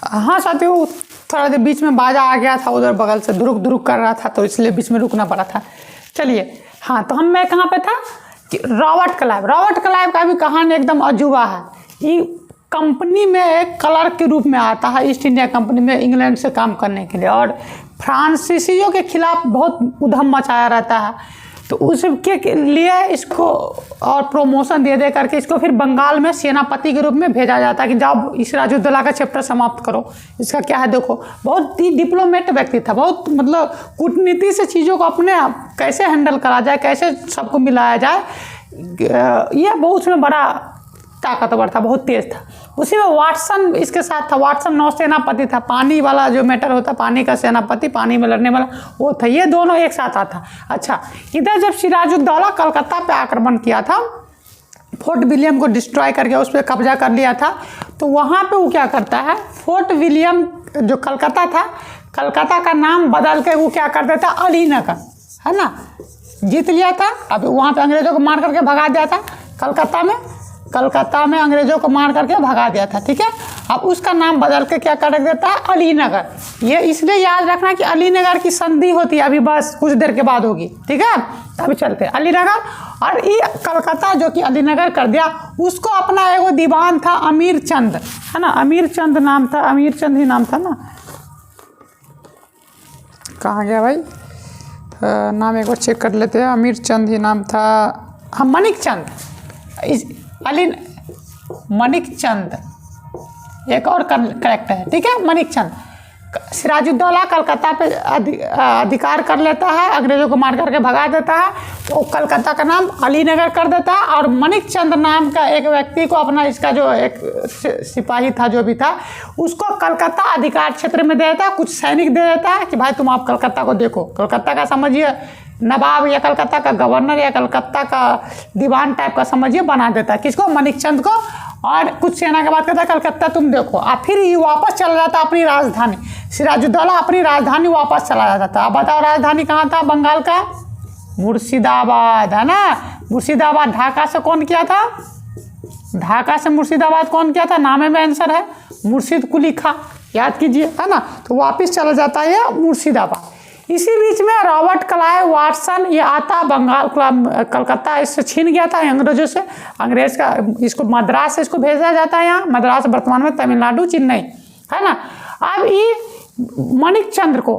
हाँ साथियों थोड़ा देर बीच में बाजा आ गया था, उधर बगल से दुरुक दुरुक कर रहा था तो इसलिए बीच में रुकना पड़ा था। चलिए हाँ, तो मैं कहाँ पे था कि रॉबर्ट क्लाइव का भी कहानी एकदम अजूबा है। ये कंपनी में एक क्लर्क के रूप में आता है ईस्ट इंडिया कंपनी में इंग्लैंड से काम करने के लिए, और फ्रांसीसियों के खिलाफ बहुत उधम मचाया रहता है। तो उसके लिए इसको और प्रमोशन दे करके इसको फिर बंगाल में सेनापति के रूप में भेजा जाता है कि जाओ सिराजुद्दौला का चैप्टर समाप्त करो। इसका क्या है देखो, बहुत ही डिप्लोमेट व्यक्ति था, बहुत मतलब कूटनीति से चीज़ों को अपने कैसे हैंडल करा जाए, कैसे सबको मिलाया जाए, यह बहुत उसमें बड़ा ताकतवर था, बहुत तेज था। उसी में वाटसन इसके साथ था। वाटसन नौसेनापति था, पानी वाला जो मैटर होता, पानी का सेनापति, पानी में लड़ने वाला वो था। ये दोनों एक साथ आता। अच्छा, इधर जब सिराजुद्दौला कलकत्ता पे आक्रमण किया था, फोर्ट विलियम को डिस्ट्रॉय करके उस पर कब्जा कर लिया था, तो वहाँ पे वो क्या करता है, फोर्ट विलियम जो कलकत्ता था, कलकत्ता का नाम बदल के वो क्या कर देता, अलीनगर, है ना, जीत लिया था। अब वहाँ पे अंग्रेजों को मार करके भगा दिया था, कलकत्ता में अंग्रेजों को मार करके भगा दिया था, ठीक है। अब उसका नाम बदल के क्या कर देता है, अलीनगर। ये इसलिए याद रखना कि अलीनगर की संधि होती है अभी, बस कुछ देर के बाद होगी, ठीक है। अभी चलते हैं अलीनगर, और ये कलकत्ता जो कि अलीनगर कर दिया, उसको अपना एगो दीवान था अमीर चंद, है ना, अमीर चंद नाम था, अमीर चंद ही नाम था ना, कहाँ गया भाई नाम, एक बार चेक कर लेते हैं। अमीर चंद ही नाम था, हाँ मणिक चंद, मणिक चंद एक और करेक्ट है, ठीक है, मणिक चंद। सिराजुद्दौला कलकत्ता पे अधिकार कर लेता है, अंग्रेजों को मार करके भगा देता है, तो कलकत्ता का नाम अलीनगर कर देता है, और मणिक चंद नाम का एक व्यक्ति को अपना, इसका जो एक सिपाही था जो भी था, उसको कलकत्ता अधिकार क्षेत्र में दे देता है, कुछ सैनिक दे देता है कि भाई तुम आप कलकत्ता को देखो। कलकत्ता का समझिए नवाब या कलकत्ता का गवर्नर या कलकत्ता का दीवान टाइप का समझिए बना देता है, किसको, मणिक चंद को, और कुछ सेना के बाद कहता है कलकत्ता तुम देखो। अब फिर ये वापस चला जाता अपनी राजधानी, सिराजुद्दौला अपनी राजधानी वापस चला जाता था। अब बताओ राजधानी कहाँ था बंगाल का, मुर्शिदाबाद, है ना, मुर्शिदाबाद। ढाका से कौन किया था, ढाका से मुर्शिदाबाद कौन किया था, नामे में आंसर है मुर्शिद कुली खां, याद कीजिए, है ना। तो वापस चला जाता है मुर्शिदाबाद। इसी बीच में रॉबर्ट क्लाइव वाटसन ये आता बंगाल, कलकत्ता इससे छीन गया था अंग्रेजों से, अंग्रेज का इसको मद्रास से इसको भेजा जाता है, यहाँ मद्रास वर्तमान में तमिलनाडु, चेन्नई, है ना। अब ये मणिक चंद्र को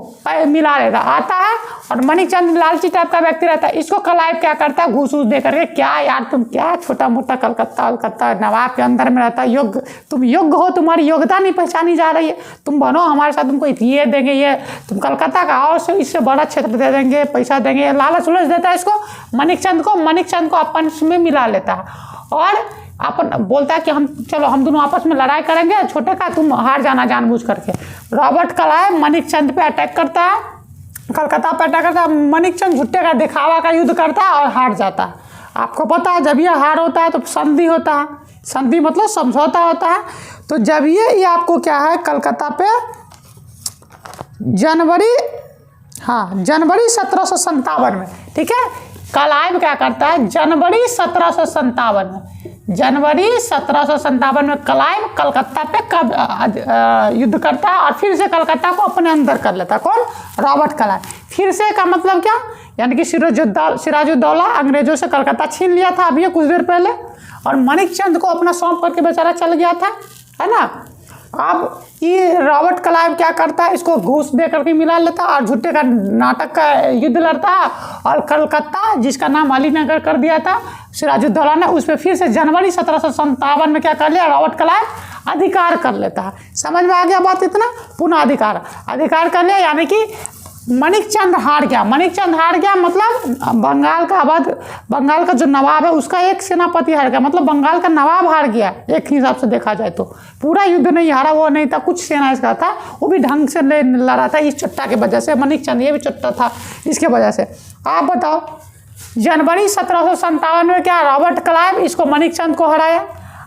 मिला लेता आता है, और मणिक चंद्र लालची टाइप का व्यक्ति रहता है, इसको क्लाइव क्या करता है, घूस दे करके, क्या यार तुम क्या छोटा मोटा कलकत्ता नवाब के अंदर में रहता है, योग्य तुम योग्य हो, तुम्हारी योग्यता नहीं पहचानी जा रही है, तुम बनो हमारे साथ, तुमको ये देंगे, ये तुम कलकत्ता का आओ से इससे बड़ा क्षेत्र दे देंगे, पैसा देंगे, लालच उलझ देता है इसको मणिक चंद को अपन में मिला लेता है, और अपन बोलता है कि हम दोनों आपस में लड़ाई करेंगे, छोटे का तुम हार जाना जानबूझ करके। रॉबर्ट क्लाइव मणिक चंद पे अटैक करता है, कलकत्ता पे अटैक करता है, मणिक चंद झुट्टे का दिखावा का युद्ध करता है और हार जाता है। आपको पता है जब ये हार होता है तो संधि होता है, संधि मतलब समझौता होता है। तो जब ये आपको क्या है, कलकत्ता पे जनवरी 1757 में, ठीक है, क्लाइव क्या करता है, जनवरी 1757 में क्लाइव कलकत्ता पे युद्ध करता है, और फिर से कलकत्ता को अपने अंदर कर लेता है, कौन, रॉबर्ट क्लाइव। फिर से का मतलब क्या, यानी कि सिराजुद्दौला अंग्रेजों से कलकत्ता छीन लिया था अभी कुछ देर पहले, और मणिक चंद को अपना सौंप करके बेचारा चल गया था, है ना। अब ये रॉबर्ट क्लाइव क्या करता है, इसको घूस दे करके मिला लेता है, और झुट्टे का नाटक का युद्ध लड़ता है, और कलकत्ता जिसका नाम अलीनगर कर दिया था सिराजुद्दौला ने, उस पर फिर से जनवरी 1757 में क्या कर लिया, रॉबर्ट क्लाइव अधिकार कर लेता है। समझ में आ गया बात, इतना पुनः अधिकार कर लिया, यानी कि मणिकचंद हार गया। मणिकचंद हार गया मतलब बंगाल का जो नवाब है उसका एक सेनापति हार गया, मतलब बंगाल का नवाब हार गया एक हिसाब से देखा जाए तो। पूरा युद्ध नहीं हारा, वो नहीं था, कुछ सेना इसका था, वो भी ढंग से लड़ा था इस चट्टा की वजह से। मणिकचंद ये भी चट्टा था इसके वजह से। आप बताओ जनवरी 1757 में क्या रॉबर्ट क्लाइव इसको मणिकचंद को हराया।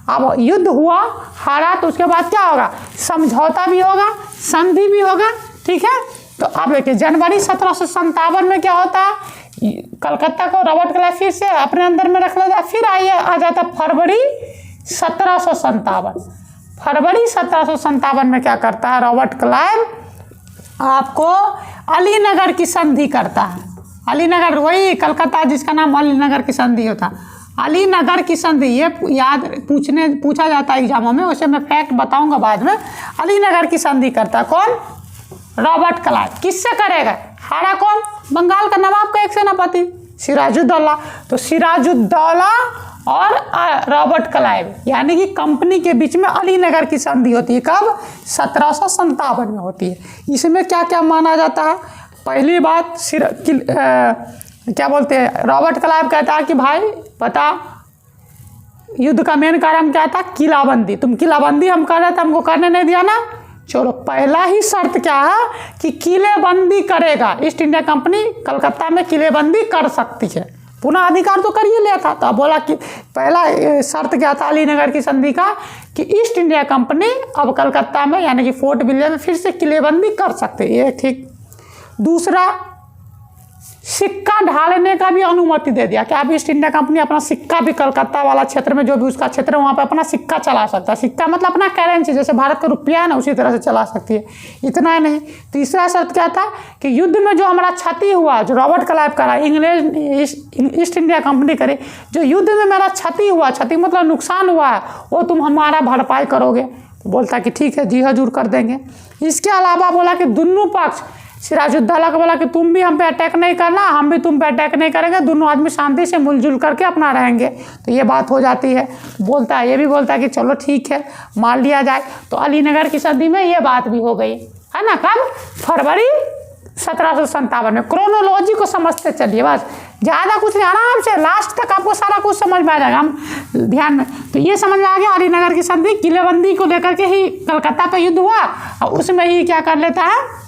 अब युद्ध हुआ, हारा, तो उसके बाद क्या होगा, समझौता भी होगा, संधि भी होगा, ठीक है। तो अब देखिए जनवरी 1757 में क्या होता है, कलकत्ता को रॉबर्ट क्लाइव फिर से अपने अंदर में रख लेता। फिर आ जाता फरवरी 1757। फरवरी 1757 में क्या करता है रॉबर्ट क्लाइव, आपको अलीनगर की संधि करता है। अलीनगर वही कलकत्ता जिसका नाम अलीनगर की संधि होता। अलीनगर की संधि ये याद पूछा जाता है एग्जामों में, उसे मैं फैक्ट बताऊंगा बाद में। अलीनगर की संधि करता कौन, रॉबर्ट क्लाइव। किससे करेगा, हारा कौन, बंगाल का नवाब का एक सेनापति सिराजुद्दौला। तो सिराजुद्दौला और रॉबर्ट क्लाइव यानी कि कंपनी के बीच में अलीनगर की संधि होती है। कब, 1757 में होती है। इसमें क्या क्या माना जाता है, पहली बात क्या बोलते हैं, रॉबर्ट क्लाइव कहता है कि भाई पता युद्ध का मेन कारण क्या था, किलाबंदी। तुम किलाबंदी हम कर रहे थे, हमको करने नहीं दिया ना, चलो पहला ही शर्त क्या है कि किलेबंदी करेगा। ईस्ट इंडिया कंपनी कलकत्ता में किलेबंदी कर सकती है, पुनः अधिकार तो कर ही लिया था। तो अब बोला कि पहला शर्त क्या था अलीनगर की संधि का, कि ईस्ट इंडिया कंपनी अब कलकत्ता में यानी कि फोर्ट विलियम में फिर से किलेबंदी कर सकते, ये ठीक। दूसरा, सिक्का ढालने का भी अनुमति दे दिया कि अब ईस्ट इंडिया कंपनी अपना सिक्का भी कलकत्ता वाला क्षेत्र में जो भी उसका क्षेत्र है वहाँ पे अपना सिक्का चला सकता है। सिक्का मतलब अपना करेंसी, जैसे भारत का रुपया है ना उसी तरह से चला सकती है। इतना ही नहीं, तीसरा शर्त क्या था कि युद्ध में जो हमारा क्षति हुआ, जो रॉबर्ट क्लाइव करा, ईस्ट इंडिया कंपनी करे, जो युद्ध में मेरा क्षति हुआ, क्षति मतलब नुकसान हुआ है, वो तुम हमारा भरपाई करोगे। बोलता कि ठीक है जी हजूर कर देंगे। इसके अलावा बोला कि दोनों पक्ष, सिराजुद्दौला को बोला कि तुम भी हम पे अटैक नहीं करना, हम भी तुम पे अटैक नहीं करेंगे, दोनों आदमी शांति से मिलजुल करके अपना रहेंगे। तो ये बात हो जाती है। बोलता है, ये भी बोलता है कि चलो ठीक है मान लिया जाए। तो अलीनगर की संधि में ये बात भी हो गई है ना। कब, फरवरी 1757 में। क्रोनोलॉजी को समझते चलिए, बस ज़्यादा कुछ नहीं, आराम से लास्ट तक आपको सारा कुछ समझ में आ जाएगा। हम ध्यान में, तो ये समझ में आ गया अलीनगर की संधि, किलेबंदी को लेकर के ही कलकत्ता पे युद्ध हुआ और उसमें ही क्या कर लेता है,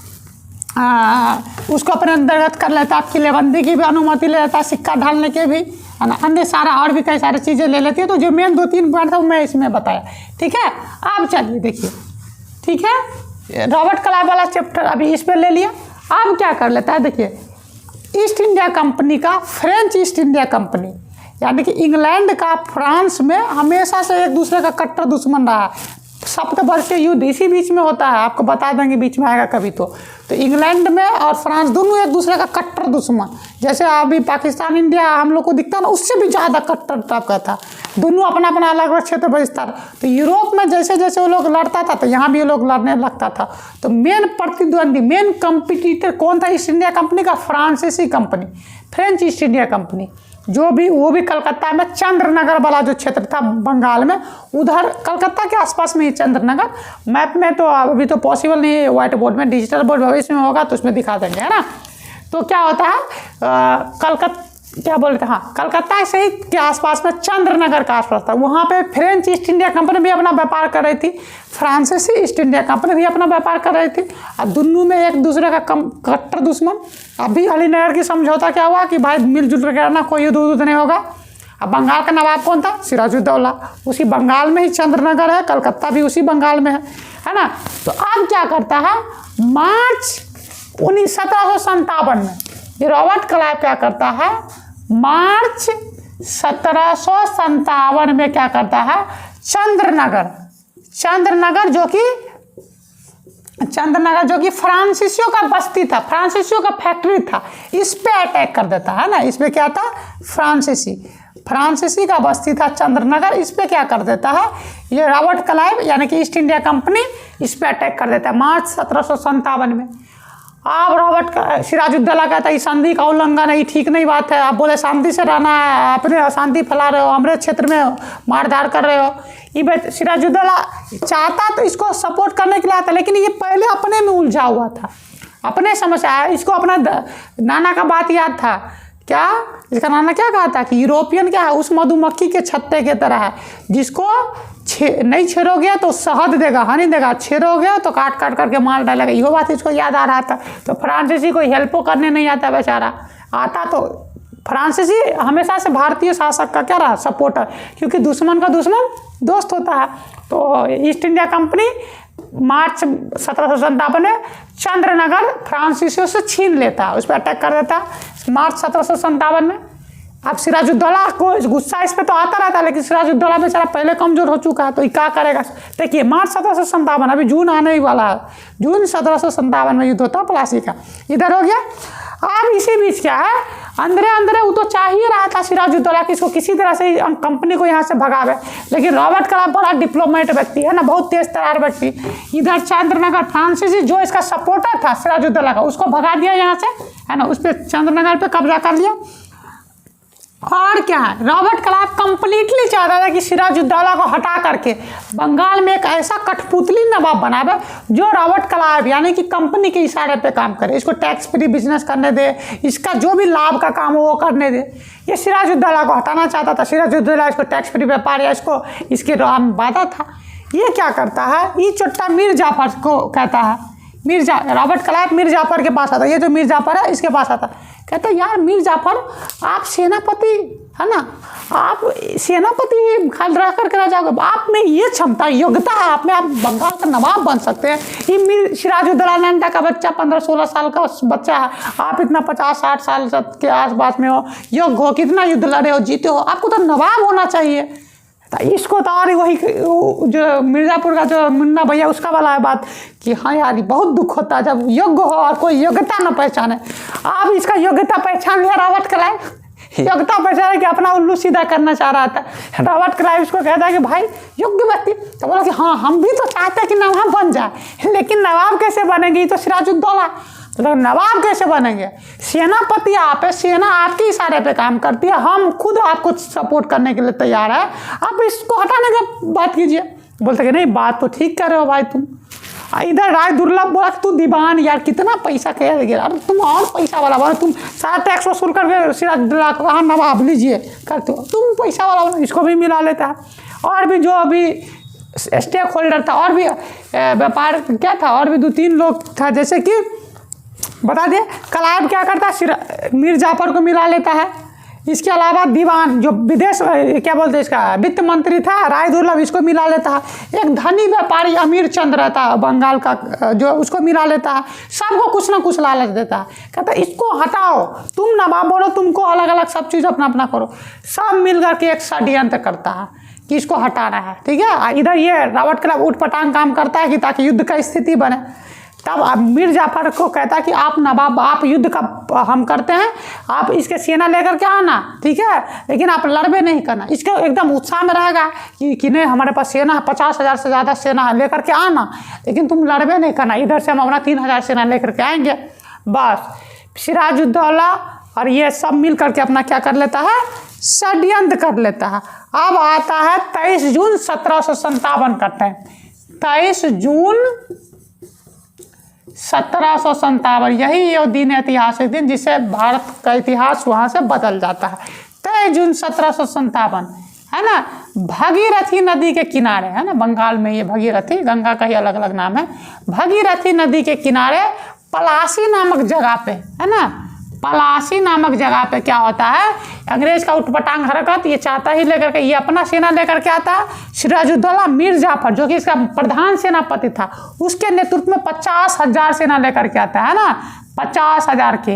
उसको अपने अंतर्गत कर लेता है, किलेबंदी की भी अनुमति ले लेता है, सिक्का ढालने के भी, है ना, अन्य सारा और भी कई सारी चीज़ें ले लेती है। तो जो मेन 2-3 पॉइंट था वो मैं इसमें बताया, ठीक है। अब चलिए देखिए, ठीक है, रॉबर्ट क्लाइव वाला चैप्टर अभी इस पर ले लिया। अब क्या कर लेता है, देखिए ईस्ट इंडिया कंपनी का, फ्रेंच ईस्ट इंडिया कंपनी यानी कि इंग्लैंड का फ्रांस में हमेशा से एक दूसरे का कट्टर दुश्मन रहा। सप्तवर्षीय युद्ध इसी बीच में होता है, आपको बता देंगे बीच में आएगा कभी। तो इंग्लैंड में और फ्रांस दोनों एक दूसरे का कट्टर दुश्मन, जैसे अभी पाकिस्तान इंडिया हम लोग को दिखता है ना, उससे भी ज़्यादा कट्टर टाइप का था। दोनों अपना अपना अलग अलग क्षेत्र बचता था। तो यूरोप में जैसे जैसे वो लोग लड़ता था तो यहाँ भी वो लोग लड़ने लगता था। तो मेन प्रतिद्वंदी, मेन कंपिटिटर कौन था ईस्ट इंडिया कंपनी का, फ्रांसीसी company, French east India company, जो भी वो भी कलकत्ता में चंद्रनगर वाला जो क्षेत्र था बंगाल में, उधर कलकत्ता के आसपास में ही चंद्रनगर। मैप में तो अभी तो पॉसिबल नहीं है, व्हाइट बोर्ड में, डिजिटल बोर्ड भविष्य में होगा तो उसमें दिखा देंगे, है ना। तो क्या होता है, क्या बोलते हैं, हाँ, कलकत्ता से ही के आसपास में चंद्रनगर का आसपास था, वहाँ पे फ्रेंच ईस्ट इंडिया कंपनी भी अपना व्यापार कर रही थी, फ्रांसीसी ईस्ट इंडिया कंपनी भी अपना व्यापार कर रही थी। और दोनों में एक दूसरे का कट्टर दुश्मन। अभी अलीनगर की समझौता क्या हुआ कि भाई मिलजुल कर रहना, कोई युद्ध नहीं होगा। अब बंगाल का नवाब कौन था, सिराजुद्दौला, उसी बंगाल में ही चंद्रनगर है, कलकत्ता भी उसी बंगाल में है ना। तो अब क्या करता है, मार्च 1757 में ये रॉबर्ट क्लाइव क्या करता है, मार्च 1757 में क्या करता है, चंद्रनगर जो कि फ्रांसीसियों का बस्ती था, फ्रांसीसियों का फैक्ट्री था, इस पे अटैक कर देता है ना। इस पे क्या था, फ्रांसीसी का बस्ती था चंद्रनगर, इस पे क्या कर देता है ये रॉबर्ट क्लाइव यानी कि ईस्ट इंडिया कंपनी, इस पे अटैक कर देता है मार्च 1757 में। आप रॉबर्ट सिराजुद्दौला कहता है संधि का उल्लंघन है, ठीक नहीं बात है, आप बोले शांति से रहना है, अपने अशांति फैला रहे हो, हमारे क्षेत्र में मारधार कर रहे हो। ये सिराजुद्दौला चाहता तो इसको सपोर्ट करने के लिए आता, लेकिन ये पहले अपने में उलझा हुआ था। अपने समस्या है। इसको अपना नाना का बात याद था, क्या इसका नाना क्या कहा था कि यूरोपियन क्या है, उस मधुमक्खी के छत्ते के तरह है, जिसको नहीं छेड़ोगे तो शहद देगा, हनी देगा, छेड़ोगे तो काट काट करके मार डालेगा। यो बात इसको याद आ रहा था। तो फ्रांसीसी को हेल्प करने नहीं आता बेचारा, आता तो फ्रांसीसी हमेशा से भारतीय शासक का क्या रहा, सपोर्टर, क्योंकि दुश्मन का दुश्मन दोस्त होता है। तो ईस्ट इंडिया कंपनी मार्च 1757 में चंद्रनगर फ्रांसीसियों से छीन लेता है, उस पर अटैक कर देता है मार्च 1757 में। अब सिराजुद्दौला को गुस्सा इस पे तो आता रहता है, लेकिन सिराजुद्दौला बेचारा पहले कमजोर हो चुका है, तो ये क्या करेगा। देखिए मार्च 1757, अभी जून आने ही वाला है, जून 1757 में युद्ध होता है प्लासी का, इधर हो गया। अब इसी बीच क्या है, अंदरे अंदरे वो तो चाह ही रहा था सिराजुद्दौला कि इसको किसी तरह से कंपनी को यहाँ से भगावे, लेकिन रॉबर्ट क्लाइव बड़ा डिप्लोमेट व्यक्ति है ना, बहुत तेज तरार व्यक्ति, इधर चंद्रनगर फ्रांसीसी जो इसका सपोर्टर था सिराजुद्दौला का, उसको भगा दिया यहाँ से, है ना, उस पर चंद्रनगर पे कब्जा कर लिया। और क्या है, रॉबर्ट क्लाइव कंप्लीटली चाहता था कि सिराजुद्दौला को हटा करके बंगाल में एक ऐसा कठपुतली नवाब बनावे जो रॉबर्ट क्लाइव यानी कि कंपनी के इशारे पे काम करे, इसको टैक्स फ्री बिजनेस करने दे, इसका जो भी लाभ का काम हो वो करने दे। ये सिराजुद्दौला को हटाना चाहता था। सिराजुद्दौला इसको टैक्स फ्री व्यापार या इसको इसके दौरान वादा था। ये क्या करता है, ये चुट्टा मीर जाफर को कहता है, रॉबर्ट क्लाइव मीर जाफर के पास आता, ये जो मीर जाफर है इसके पास आता, कहते यार मीर जाफर आप सेनापति है ना, आप सेनापति खाली रह करके रह जाओगे, आप में ये क्षमता योग्यता है, आप में आप बंगाल का नवाब बन सकते हैं। ये मीर सिराजुद्दौला नंदा का बच्चा 15-16 साल का बच्चा है, आप इतना 50-60 साल के आसपास में हो, योग्य हो, कितना युद्ध लड़े हो, जीते हो, आपको तो नवाब होना चाहिए। इसको तो और वही जो मिर्ज़ापुर का जो मुन्ना भैया उसका वाला है बात कि हाँ यार बहुत दुख होता है जब योग्य हो और कोई योग्यता न पहचाने। आप इसका योग्यता पहचान लिया रॉबर्ट क्लाइव, योग्यता पहचाने कि अपना उल्लू सीधा करना चाह रहा था। रॉबर्ट क्लाइव इसको कहता है कि भाई योग्य व्यक्ति, तो बोला कि हाँ हम भी तो चाहते हैं कि नवाब बन जाए, लेकिन नवाब कैसे बनेंगे, ये तो सिराजुद्दौला, तो नवाब कैसे बनेंगे, सेनापति आप है, सेना आपके इशारे पे काम करती है, हम खुद आपको सपोर्ट करने के लिए तैयार है, आप इसको हटाने की बात कीजिए। बोलते कि नहीं बात तो ठीक कर रहे हो भाई तुम। इधर राय दुर्लभ बोला कि तू दीवान यार कितना पैसा कह गया, अरे तुम और पैसा वाला बनो, तुम सारा टैक्स वसूल करके सिराजुद्दौला को कहा नवाब लीजिए करते हो, तुम पैसा वाला बनो, इसको भी मिला लेता है। और भी जो अभी स्टेक होल्डर था और भी व्यापार क्या था, और भी 2-3 लोग था, जैसे कि बता दिए क्लाइव क्या करता है, मीर जाफर को मिला लेता है। इसके अलावा दीवान जो विदेश क्या बोलते हैं इसका वित्त मंत्री था राय दुर्लभ, इसको मिला लेता है। एक धनी व्यापारी अमीर चंद रहता है बंगाल का, जो उसको मिला लेता है। सबको कुछ ना कुछ लालच देता है, कहता है इसको हटाओ, तुम नवाब बोलो, तुमको अलग अलग सब चीज़ अपना अपना करो। सब मिल करके एक षड्यंत्र करता है कि इसको हटाना है, ठीक है। इधर ये रॉबर्ट क्लाइव उठपटांग काम करता है कि ताकि युद्ध का स्थिति बने। तब मीर जाफर को कहता है कि आप नवाब, आप युद्ध का हम करते हैं, आप इसके सेना लेकर के आना, ठीक है, लेकिन आप लड़बे नहीं करना। इसका एकदम उत्साह में रहेगा कि नहीं हमारे पास सेना है, 50,000 से ज़्यादा सेना है, लेकर के आना, लेकिन तुम लड़बे नहीं करना, इधर से हम अपना 3,000 सेना लेकर के आएंगे। बस सिराजुद्दौला और ये सब मिल करके अपना क्या कर लेता है, षड्यंत्र कर लेता है। अब आता है 23 जून 1757 का टाइम, 23 जून 1757, यही वो दिन ऐतिहासिक दिन जिसे भारत का इतिहास वहाँ से बदल जाता है। 23 जून 1757 है ना, भागीरथी नदी के किनारे, है ना, बंगाल में ये भागीरथी, गंगा का ही अलग अलग नाम है, भागीरथी नदी के किनारे पलासी नामक जगह पे, है ना, पलासी नामक जगह पे क्या होता है, अंग्रेज का उठपटांग हरकत ये चाहता ही लेकर के, ये अपना सेना लेकर के आता है। सिराजुद्दौला मीर जाफर जो कि इसका प्रधान सेनापति था, उसके नेतृत्व में 50,000 सेना लेकर के आता है ना, 50,000 के,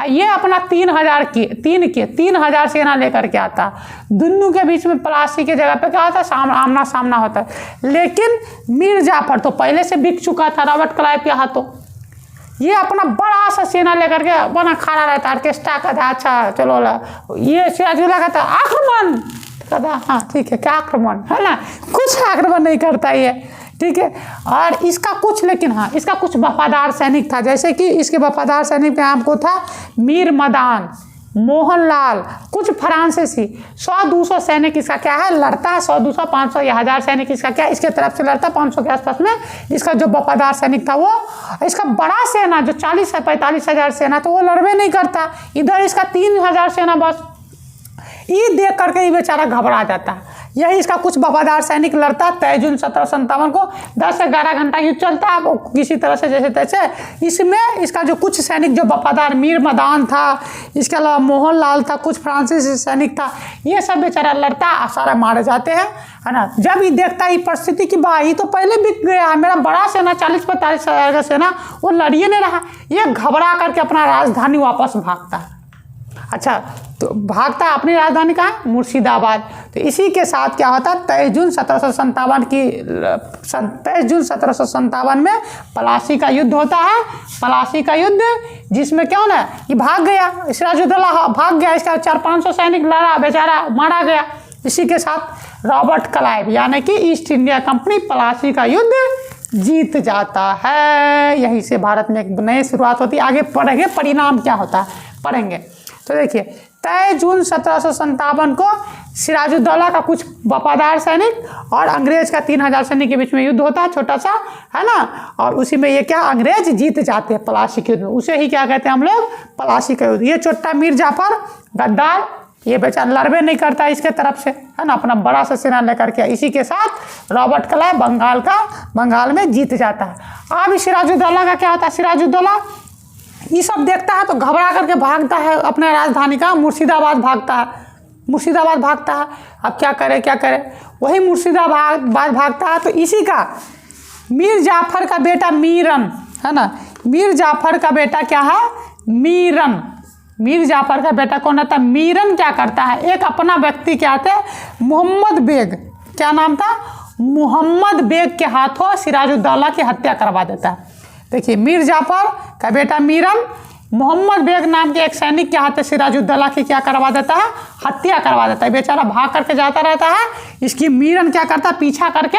ये अपना 3,000 सेना लेकर के आता। दोनों के बीच में पलासी के जगह पे क्या होता है, आमना सामना होता है। लेकिन मीर जाफर तो पहले से बिक चुका था रॉबर्ट क्लाइव के हाथों, ये अपना बड़ा सा सेना लेकर के बना खड़ा रहता है, ऑर्केस्ट्रा का था, अच्छा चलो ये सिराजुद्दौला कहता आक्रमण, कहता हाँ ठीक है, क्या आक्रमण है ना, कुछ आक्रमण नहीं करता ये, ठीक है। और इसका कुछ, लेकिन हाँ इसका कुछ वफादार सैनिक था, जैसे कि इसके वफादार सैनिक का नाम को था मीर मदान, मोहनलाल, कुछ फ्रांसीसी, 100-200 सैनिक इसका क्या है लड़ता है, 100-200 500 या 1000 सैनिक इसका क्या इसके तरफ से लड़ता है, 500 के आसपास में इसका जो वफादार सैनिक था वो। इसका बड़ा सेना जो 40-45 हज़ार सेना तो वो लड़बे नहीं करता, इधर इसका 3000 सेना बस। ये देख करके ये बेचारा घबरा जाता है। यही इसका कुछ वफादार सैनिक लड़ता है। 23 जून 1757 को 10 से 11 घंटा युद्ध चलता है वो किसी तरह से जैसे तैसे। इसमें इसका जो कुछ सैनिक जो वफादार मीर मदान था, इसके अलावा मोहनलाल था, कुछ फ्रांसीसी सैनिक था, ये सब बेचारा लड़ता है, सारा मारे जाते हैं, है ना। जब ये देखता है परिस्थिति की बाई तो पहले बिक गया है, मेरा बड़ा सेना 40-45 हज़ार का सेना वो लड़िए नहीं रहा, ये घबरा करके अपना राजधानी वापस भागता है। अच्छा, तो भागता है अपनी राजधानी का मुर्शिदाबाद। तो इसी के साथ क्या होता है 23 जून 1757 में पलासी का युद्ध होता है। पलासी का युद्ध जिसमें क्या ना ये भाग गया, सिराजुद्दौला भाग गया, इसका 400-500 सैनिक लड़ा, बेचारा मारा गया। इसी के साथ रॉबर्ट क्लाइव यानी कि ईस्ट इंडिया कंपनी पलासी का युद्ध जीत जाता है। यहीं से भारत में एक नई शुरुआत होती है। आगे पढ़ेंगे परिणाम क्या होता है, पढ़ेंगे। तो देखिए 23 जून 1757 को सिराजुद्दौला का कुछ वफादार सैनिक और अंग्रेज का 3000 सैनिक के बीच में युद्ध होता है, छोटा सा, है ना। और उसी में ये क्या अंग्रेज जीत जाते हैं पलासी के युद्ध में, उसे ही क्या कहते हैं हम लोग पलासी का युद्ध। ये छोटा मीर जाफर गद्दार, ये बेचारा लड़बे नहीं करता इसके तरफ से, है ना, अपना बड़ा सा सेना लेकर के। इसी के साथ रॉबर्ट क्लाइव बंगाल में जीत जाता है। अब सिराजुद्दौला का क्या होता है, सिराजुद्दौला ये सब देखता है तो घबरा करके भागता है अपने राजधानी का मुर्शिदाबाद भागता है। अब क्या करे, वही मुर्शिदाबाद भागता है। तो इसी का मीर जाफर का बेटा मीरन, है ना, मीर जाफर का बेटा क्या है मीरन। मीर जाफर का बेटा कौन आता है मीरन। क्या करता है, एक अपना व्यक्ति क्या थे मोहम्मद बेग, क्या नाम था मोहम्मद बेग के हाथों सिराजुद्दौला की हत्या करवा देता है। देखिए मीर जाफर का बेटा मीरन मोहम्मद बेग नाम के एक सैनिक के हाथ सिराजुद्दौला की क्या करवा देता है हत्या करवा देता है। बेचारा भाग करके जाता रहता है, इसकी मीरन क्या करता है पीछा करके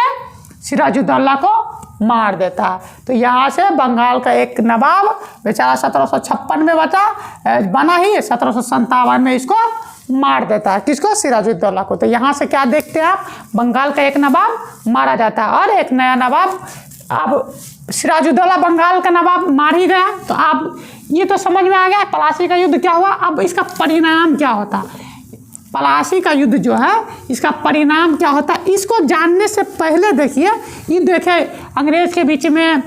सिराजुद्दौला को मार देता है। तो यहाँ से बंगाल का एक नवाब बेचारा 1756 में बना ही 1757 में इसको मार देता है। किसको सिराजुद्दौला को। तो यहाँ से क्या देखते हैं आप, बंगाल का एक नवाब मारा जाता है और एक नया नवाब। अब सिराजुद्दौला बंगाल का नवाब मार ही गया, तो आप ये तो समझ में आ गया पलासी का युद्ध क्या हुआ। अब इसका परिणाम क्या होता, पलासी का युद्ध जो है इसका परिणाम क्या होता है, इसको जानने से पहले देखिए ये देखे अंग्रेज के बीच में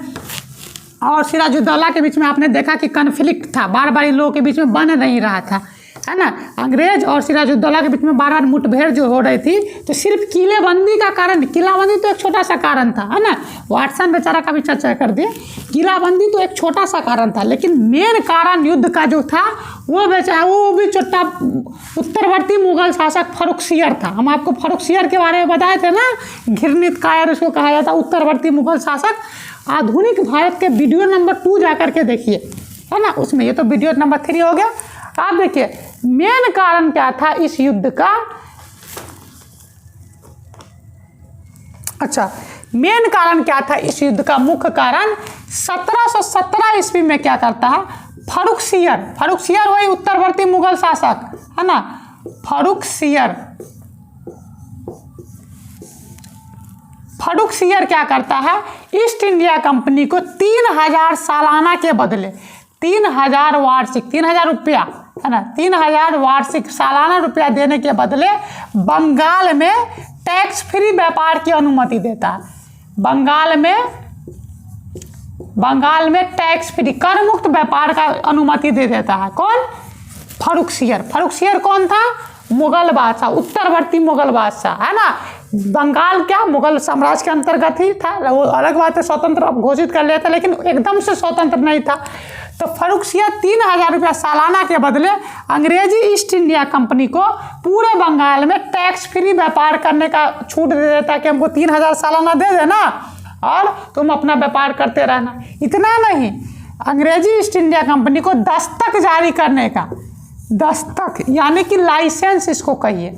और सिराजुद्दौला के बीच में आपने देखा कि कन्फ्लिक्ट था, बार बार इन लोगों के बीच में बन नहीं रहा था, है ना। अंग्रेज और सिराजुद्दौला के बीच में बार बार मुठभेड़ जो हो रही थी, तो सिर्फ किलेबंदी का कारण, किलाबंदी तो एक छोटा सा कारण था, है ना। वाटसन बेचारा का भी चर्चा कर दिए, किलाबंदी तो एक छोटा सा कारण था, लेकिन मेन कारण युद्ध का जो था वो बेचारा वो भी छोटा उत्तरवर्ती मुगल शासक फर्रुखसियर था। हम आपको फर्रुखसियर के बारे में बताए थे ना, घृणित कायर उसको कहा जाता, उत्तरवर्ती मुगल शासक। आधुनिक भारत के वीडियो नंबर 2 जा करके देखिए, है ना, उसमें। ये तो वीडियो नंबर 3 हो गया। आप देखिए मेन कारण क्या था इस युद्ध का। अच्छा, मेन कारण क्या था इस युद्ध का, मुख्य कारण 1717 ईस्वी में क्या करता है फर्रुखसियर वही उत्तरवर्ती मुगल शासक, है ना, फर्रुखसियर क्या करता है, ईस्ट इंडिया कंपनी को 3000 सालाना के बदले 3000 वार्षिक 3000 रुपया, है ना, 3000 वार्षिक सालाना रुपया देने के बदले बंगाल में टैक्स फ्री व्यापार की अनुमति देता है। बंगाल में टैक्स फ्री कर मुक्त व्यापार का अनुमति दे देता है। कौन, फर्रुखसियर कौन था, मुगल बादशाह, उत्तरवर्ती मुगल बादशाह, है ना। बंगाल क्या मुगल साम्राज्य के अंतर्गत ही था, वो अलग बात है, स्वतंत्र घोषित कर लिया था, लेकिन एकदम से स्वतंत्र नहीं था। तो फर्रुखसियर 3000 रुपया सालाना के बदले अंग्रेजी ईस्ट इंडिया कंपनी को पूरे बंगाल में टैक्स फ्री व्यापार करने का छूट दे देता कि हमको 3000 सालाना दे देना और तुम अपना व्यापार करते रहना। इतना नहीं, अंग्रेजी ईस्ट इंडिया कंपनी को दस्तक जारी करने का, दस्तक यानी कि लाइसेंस इसको कहिए,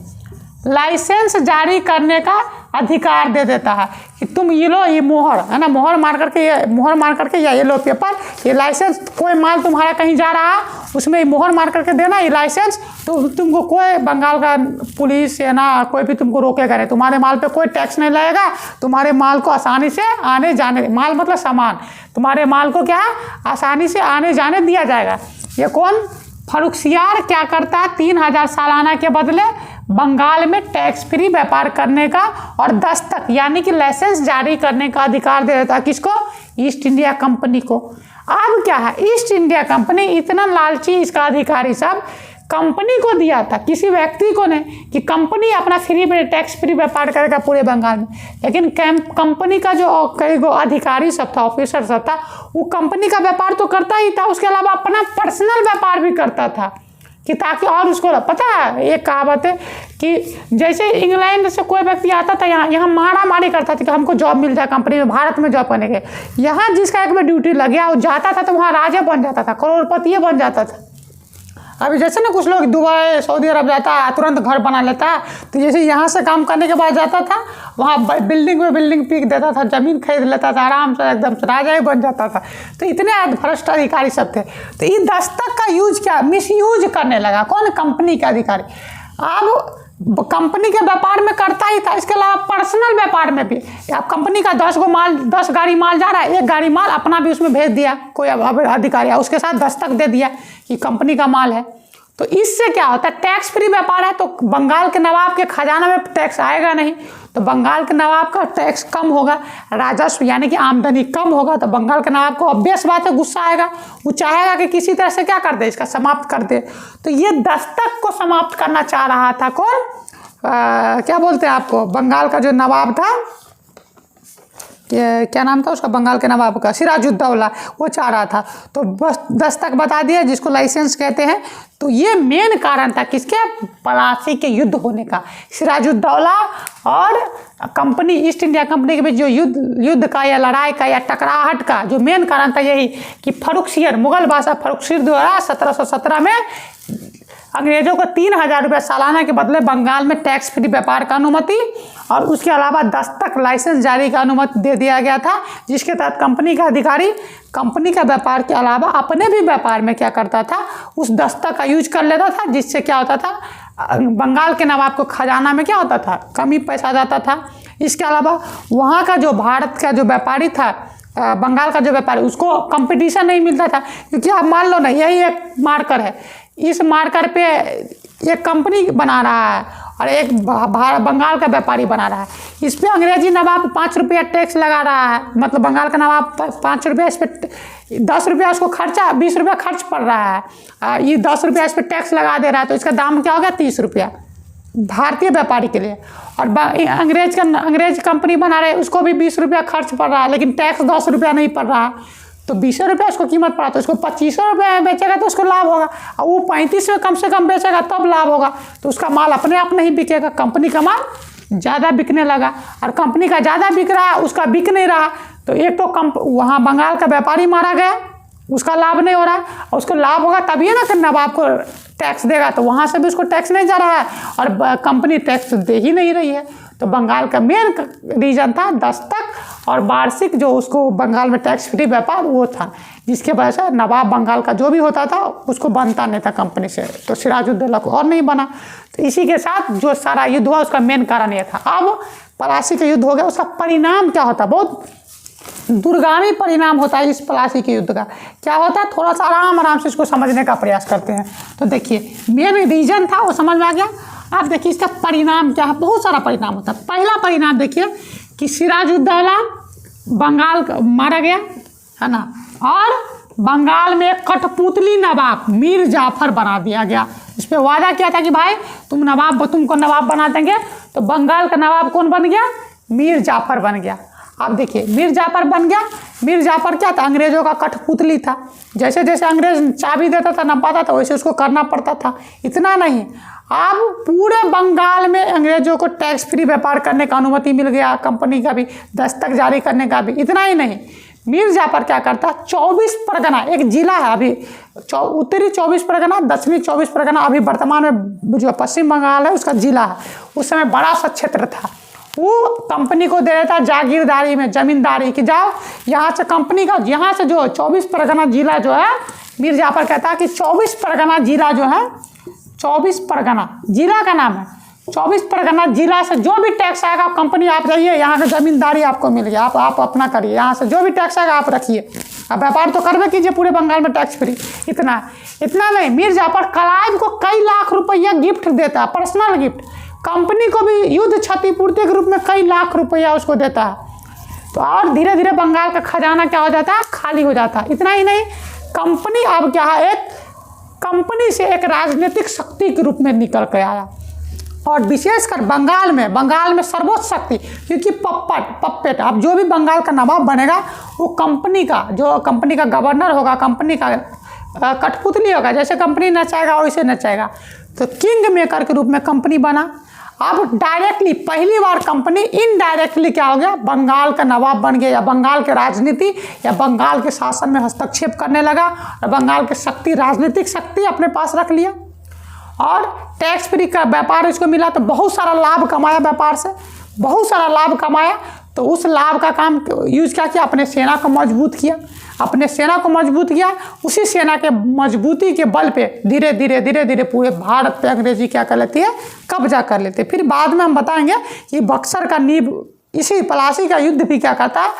लाइसेंस जारी करने का अधिकार दे देता है कि तुम ये लो, ये मोहर है ना, मोहर मार करके या ये लो पेपर, ये लाइसेंस, कोई माल तुम्हारा कहीं जा रहा है उसमें मोहर मार करके देना ये लाइसेंस, तो तुमको कोई बंगाल का पुलिस या ना कोई भी तुमको रोकेगा नहीं, तुम्हारे माल पे कोई टैक्स नहीं लगेगा, तुम्हारे माल को आसानी से आने जाने, माल मतलब सामान, तुम्हारे माल को क्या है आसानी से आने जाने दिया जाएगा। ये कौन फर्रुखसियार क्या करता है, 3000 सालाना के बदले बंगाल में टैक्स फ्री व्यापार करने का और दस्तक यानी कि लाइसेंस जारी करने का अधिकार दे देता है। किसको? ईस्ट इंडिया कंपनी को। अब क्या है, ईस्ट इंडिया कंपनी इतना लालची, इसका अधिकारी सब कंपनी को दिया था, किसी व्यक्ति को नहीं, कि कंपनी अपना फ्री में टैक्स फ्री व्यापार करेगा पूरे बंगाल में। लेकिन कंपनी का जो कई गो अधिकारी सब था, ऑफिसर सब था, वो कंपनी का व्यापार तो करता ही था, उसके अलावा अपना पर्सनल व्यापार भी करता था कि ताकि, और उसको पता है एक कहावत है कि जैसे इंग्लैंड से कोई व्यक्ति आता था यहाँ मारा मारी करता था कि हमको जॉब मिल जाए कंपनी में, भारत में जॉब करने के, यहाँ जिसका एक बार ड्यूटी लग गया वो जाता था तो वहाँ राजा बन जाता था, करोड़पति बन जाता था। अभी जैसे ना कुछ लोग दुबई सऊदी अरब जाता है तुरंत घर बना लेता है, तो जैसे यहाँ से काम करने के बाद जाता था वहाँ बिल्डिंग में बिल्डिंग पीक देता था, ज़मीन खरीद लेता था, आराम से एकदम से राजा ही बन जाता था। तो इतने भ्रष्ट अधिकारी सब थे। तो ये दस्तक का यूज क्या मिसयूज करने लगा कौन? कंपनी का अधिकारी। अब कंपनी के व्यापार में करता ही था, इसके अलावा पर्सनल व्यापार में भी, अब कंपनी का 10 गाड़ी माल जा रहा है, एक गाड़ी माल अपना भी उसमें भेज दिया कोई अधिकारी, उसके साथ दस्तक दे दिया कि कंपनी का माल है। तो इससे क्या होता है, टैक्स फ्री व्यापार है, तो बंगाल के नवाब के खजाना में टैक्स आएगा नहीं, तो बंगाल के नवाब का टैक्स कम होगा, राजस्व यानी कि आमदनी कम होगा, तो बंगाल के नवाब को ऑब्वियस बात है गुस्सा आएगा, वो चाहेगा कि किसी तरह से क्या कर दे, इसका समाप्त कर दे। तो ये दस्तक को समाप्त करना चाह रहा था कौन? क्या बोलते हैं आपको, बंगाल का जो नवाब था, क्या नाम था उसका, बंगाल के नवाब का, सिराजुद्दौला, वो चाह रहा था। तो बस दस्तक बता दिया जिसको लाइसेंस कहते हैं। तो ये मेन कारण था किसके? पलासी के युद्ध होने का। सिराजुद्दौला और कंपनी ईस्ट इंडिया कंपनी के बीच जो युद्ध का या लड़ाई का या टकराहट का जो मेन कारण था यही कि फर्रुखसियर, मुगल बादशाह फर्रुखसियर द्वारा 1717 में अंग्रेजों को 3000 रुपये सालाना के बदले बंगाल में टैक्स फ्री व्यापार का अनुमति और उसके अलावा दस्तक लाइसेंस जारी का अनुमति दे दिया गया था, जिसके तहत कंपनी का अधिकारी कंपनी का व्यापार के अलावा अपने भी व्यापार में क्या करता था, उस दस्तक का यूज कर लेता था, जिससे क्या होता था, बंगाल के नवाब को खजाना में क्या होता था, कम ही पैसा जाता था। इसके अलावा वहाँ का जो भारत का जो व्यापारी था, बंगाल का जो व्यापारी, उसको कंपटीशन नहीं मिलता था, क्योंकि आप मान लो ना यही एक मार्कर है, इस मार्कर पे एक कंपनी बना रहा है और एक बंगाल का व्यापारी बना रहा है, इस पे अंग्रेजी नवाब 5 रुपया टैक्स लगा रहा है, मतलब बंगाल का नवाब 5 रुपया, इस पर 10 रुपया उसको खर्चा, 20 रुपया खर्च पड़ रहा है, ये 10 रुपया इस पर टैक्स लगा दे रहा है, तो इसका दाम क्या हो गया 30 रुपया भारतीय व्यापारी के लिए। और अंग्रेज कंपनी बना रहे उसको भी 20 रुपया खर्च पड़ रहा है, लेकिन टैक्स 10 रुपया नहीं पड़ रहा है, तो 20 रुपया उसको कीमत पड़ा, तो उसको 25 रुपये में बेचेगा तो उसको लाभ होगा, और वो 35 में कम से कम बेचेगा तब लाभ होगा, तो उसका माल अपने आप नहीं बिकेगा, कंपनी का माल ज़्यादा बिकने लगा, और कंपनी का ज़्यादा बिक रहा है उसका बिक नहीं रहा, तो एक तो वहाँ बंगाल का व्यापारी मारा गया, उसका लाभ नहीं हो रहा, और उसको लाभ होगा तभी है ना कि नवाब को टैक्स देगा, तो वहाँ से भी उसको टैक्स नहीं जा रहा है और कंपनी टैक्स दे ही नहीं रही है। तो बंगाल का मेन रीजन था दस्तक और वार्षिक जो उसको बंगाल में टैक्स फ्री व्यापार वो था, जिसके वजह से नवाब बंगाल का जो भी होता था उसको बनता नहीं था कंपनी से, तो सिराजुद्दौला को और नहीं बना। तो इसी के साथ जो सारा युद्ध हुआ उसका मेन कारण ये था। अब पलासी का युद्ध हो गया, उसका परिणाम क्या होता, बहुत दूरगामी परिणाम होता है इस पलासी के युद्ध का। क्या होता है, थोड़ा सा आराम से इसको समझने का प्रयास करते हैं। तो देखिए मेन रीजन था वो समझ में आ गया। आप देखिए इसका परिणाम क्या है, बहुत सारा परिणाम होता है। पहला परिणाम देखिए कि सिराजुद्दौला बंगाल मारा गया है ना, और बंगाल में एक कठपुतली नवाब मीर जाफर बना दिया गया। इस पर वादा किया था कि भाई तुमको नवाब बना देंगे, तो बंगाल का नवाब कौन बन गया, मीर जाफर बन गया। आप देखिए मीर जाफर बन गया। मीर जाफर क्या था, अंग्रेजों का कठपुतली था, जैसे जैसे अंग्रेज चाबी देता था न पाता था वैसे उसको करना पड़ता था। इतना नहीं, अब पूरे बंगाल में अंग्रेजों को टैक्स फ्री व्यापार करने का अनुमति मिल गया, कंपनी का भी दस्तक जारी करने का भी। इतना ही नहीं, मीर जाफर क्या करता है, 24 परगना एक जिला है अभी, उत्तरी 24 परगना, दक्षिणी 24 परगना अभी वर्तमान में जो पश्चिम बंगाल है उसका जिला है, उस समय बड़ा सा क्षेत्र था, वो कंपनी को दे देता जागीरदारी में, जमींदारी कि जाओ यहाँ से कंपनी का, यहाँ से जो 24 परगना जिला जो है, मीर जाफर कहता है कि 24 परगना जिला जो है, 24 परगना जिला का नाम है, 24 परगना जिला से जो भी टैक्स आएगा कंपनी आप जाइए, यहाँ का जमींदारी आपको मिल गया, आप अपना करिए, यहाँ से जो भी टैक्स आएगा आप रखिए, अब व्यापार तो करवे कीजिए पूरे बंगाल में टैक्स फ्री। इतना नहीं, मीर जाफर क्लाइव को कई लाख रुपया गिफ्ट देता है, पर्सनल गिफ्ट, कंपनी को भी युद्ध क्षतिपूर्ति के रूप में कई लाख रुपया उसको देता है। तो और धीरे धीरे बंगाल का खजाना क्या हो जाता है, खाली हो जाता है। इतना ही नहीं, कंपनी अब क्या है, एक कंपनी से एक राजनीतिक शक्ति के रूप में निकल के आया, और विशेषकर बंगाल में सर्वोच्च शक्ति, क्योंकि पप्पेट अब जो भी बंगाल का नवाब बनेगा वो कंपनी का गवर्नर होगा, कंपनी का कठपुतली होगा, जैसे कंपनी नचाएगा वैसे नचाएगा। तो किंग मेकर के रूप में कंपनी बना। अब डायरेक्टली पहली बार कंपनी इनडायरेक्टली क्या हो गया, बंगाल का नवाब बन गया, या बंगाल के राजनीति या बंगाल के शासन में हस्तक्षेप करने लगा, और बंगाल के राजनीतिक शक्ति अपने पास रख लिया, और टैक्स फ्री का व्यापार इसको मिला, तो बहुत सारा लाभ कमाया, व्यापार से बहुत सारा लाभ कमाया। तो उस लाभ का काम यूज क्या किया, अपने सेना को मजबूत किया, उसी सेना के मजबूती के बल पे धीरे धीरे पूरे भारत पे अंग्रेजी क्या कर लेती है, कब्जा कर लेते। फिर बाद में हम बताएंगे कि बक्सर का नींव, इसी पलासी का युद्ध भी क्या करता है,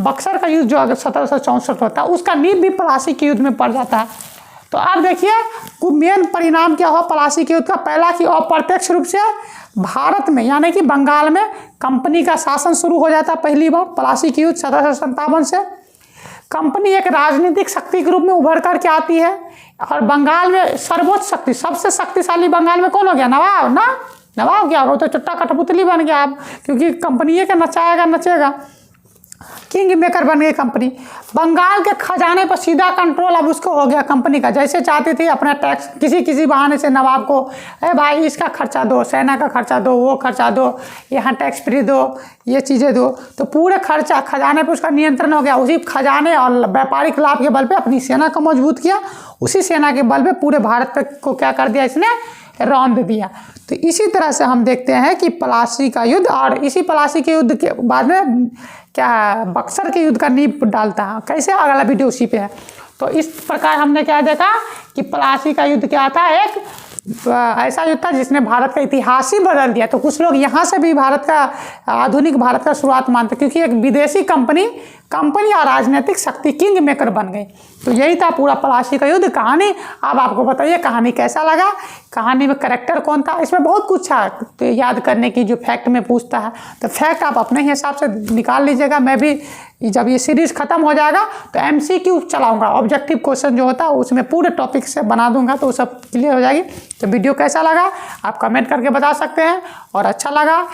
बक्सर का युद्ध जो 1764 होता है उसका नींव भी पलासी के युद्ध में पड़ जाता है। तो अब देखिए मेन परिणाम क्या हुआ पलासी के युद्ध का, पहला कि अप्रत्यक्ष रूप से भारत में यानी कि बंगाल में कंपनी का शासन शुरू हो जाता है। पहली बार पलासी के युद्ध 1757 से कंपनी एक राजनीतिक शक्ति के रूप में उभर कर के आती है, और बंगाल में सर्वोच्च शक्ति, सबसे शक्तिशाली बंगाल में कौन हो गया, नवाब क्या होगा, तो चुट्टा कठपुतली बन गया अब, क्योंकि कंपनी के नचेगा, किंग मेकर बन गई कंपनी। बंगाल के खजाने पर सीधा कंट्रोल अब उसको हो गया कंपनी का, जैसे चाहती थी अपना टैक्स किसी बहाने से नवाब को, भाई इसका खर्चा दो, सेना का खर्चा दो, वो खर्चा दो, यहाँ टैक्स फ्री दो, ये चीज़ें दो, तो पूरे खर्चा खजाने पर उसका नियंत्रण हो गया। उसी खजाने और व्यापारिक लाभ के बल पे अपनी सेना को मजबूत किया, उसी सेना के बल पे पूरे भारत को क्या कर दिया, इसने रौंद दिया। तो इसी तरह से हम देखते हैं कि पलासी का युद्ध, और इसी पलासी के युद्ध के बाद में क्या बक्सर के युद्ध का नींव डालता है, कैसे अगला वीडियो उसी पे है। तो इस प्रकार हमने क्या देखा कि पलासी का युद्ध क्या था, एक ऐसा युद्ध था जिसने भारत का इतिहास ही बदल दिया। तो कुछ लोग यहाँ से भी भारत का आधुनिक भारत का शुरुआत मानते, क्योंकि एक विदेशी कंपनी और राजनीतिक शक्ति किंग मेकर बन गई। तो यही था पूरा पलासी का युद्ध कहानी। अब आपको बताइए कहानी कैसा लगा, कहानी में कैरेक्टर कौन था, इसमें बहुत कुछ है तो याद करने की, जो फैक्ट में पूछता है तो फैक्ट आप अपने ही हिसाब से निकाल लीजिएगा। मैं भी जब ये सीरीज़ ख़त्म हो जाएगा तो MCQ चलाऊंगा, ऑब्जेक्टिव क्वेश्चन जो होता है उसमें पूरे टॉपिक से बना दूंगा, तो सब क्लियर हो जाएगी। तो वीडियो कैसा लगा आप कमेंट करके बता सकते हैं, और अच्छा लगा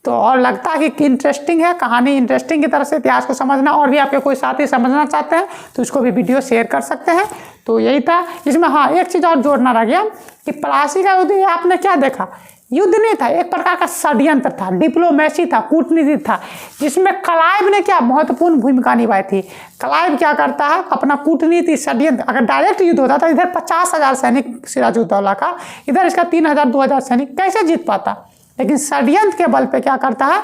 तो और लगता है कि इंटरेस्टिंग है कहानी, इंटरेस्टिंग की तरह से इतिहास को समझना, और भी आपके कोई साथी समझना चाहते हैं तो उसको भी वीडियो शेयर कर सकते हैं। तो यही था इसमें। हाँ, एक चीज़ और जोड़ना रह गया कि पलासी का युद्ध आपने क्या देखा, युद्ध नहीं था, एक प्रकार का षड्यंत्र था, डिप्लोमेसी था, कूटनीति था, जिसमें क्लाइव ने क्या महत्वपूर्ण भूमिका निभाई थी। क्लाइव क्या करता है, अपना कूटनीति षड्यंत्र, अगर डायरेक्ट युद्ध होता था इधर 50,000 सैनिक सिराजुद्दौला का, इधर इसका 3,000-2,000 सैनिक, कैसे जीत पाता। लेकिन षड्यंत्र के बल पे क्या करता है,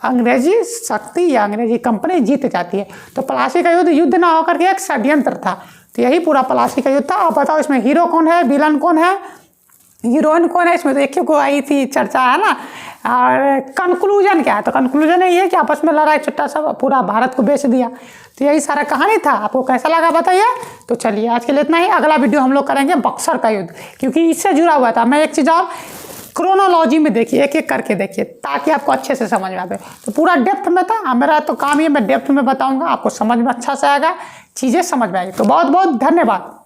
अंग्रेजी शक्ति या अंग्रेजी कंपनी जीत जाती है। तो पलासी का युद्ध ना होकर के एक षड्यंत्र था। तो यही पूरा पलासी का युद्ध था। आप बताओ इसमें हीरो कौन है, विलन कौन है, हीरोइन कौन है, इसमें तो एक को आई थी चर्चा है ना। और कंक्लूजन क्या है, तो कंक्लूजन ये है कि आपस में लड़ाई चुट्टा सब पूरा भारत को बेच दिया। तो यही सारा कहानी था। आपको कैसा लगा बताइए। तो चलिए आज के लिए इतना ही। अगला वीडियो हम लोग करेंगे बक्सर का युद्ध, क्योंकि इससे जुड़ा हुआ था। मैं एक चीज़ और क्रोनोलॉजी में देखिए, एक एक करके देखिए ताकि आपको अच्छे से समझ में आए। तो पूरा डेप्थ में था, मेरा तो काम ही मैं डेप्थ में बताऊंगा, आपको समझ में अच्छा से आएगा, चीज़ें समझ में आएगी। तो बहुत बहुत धन्यवाद।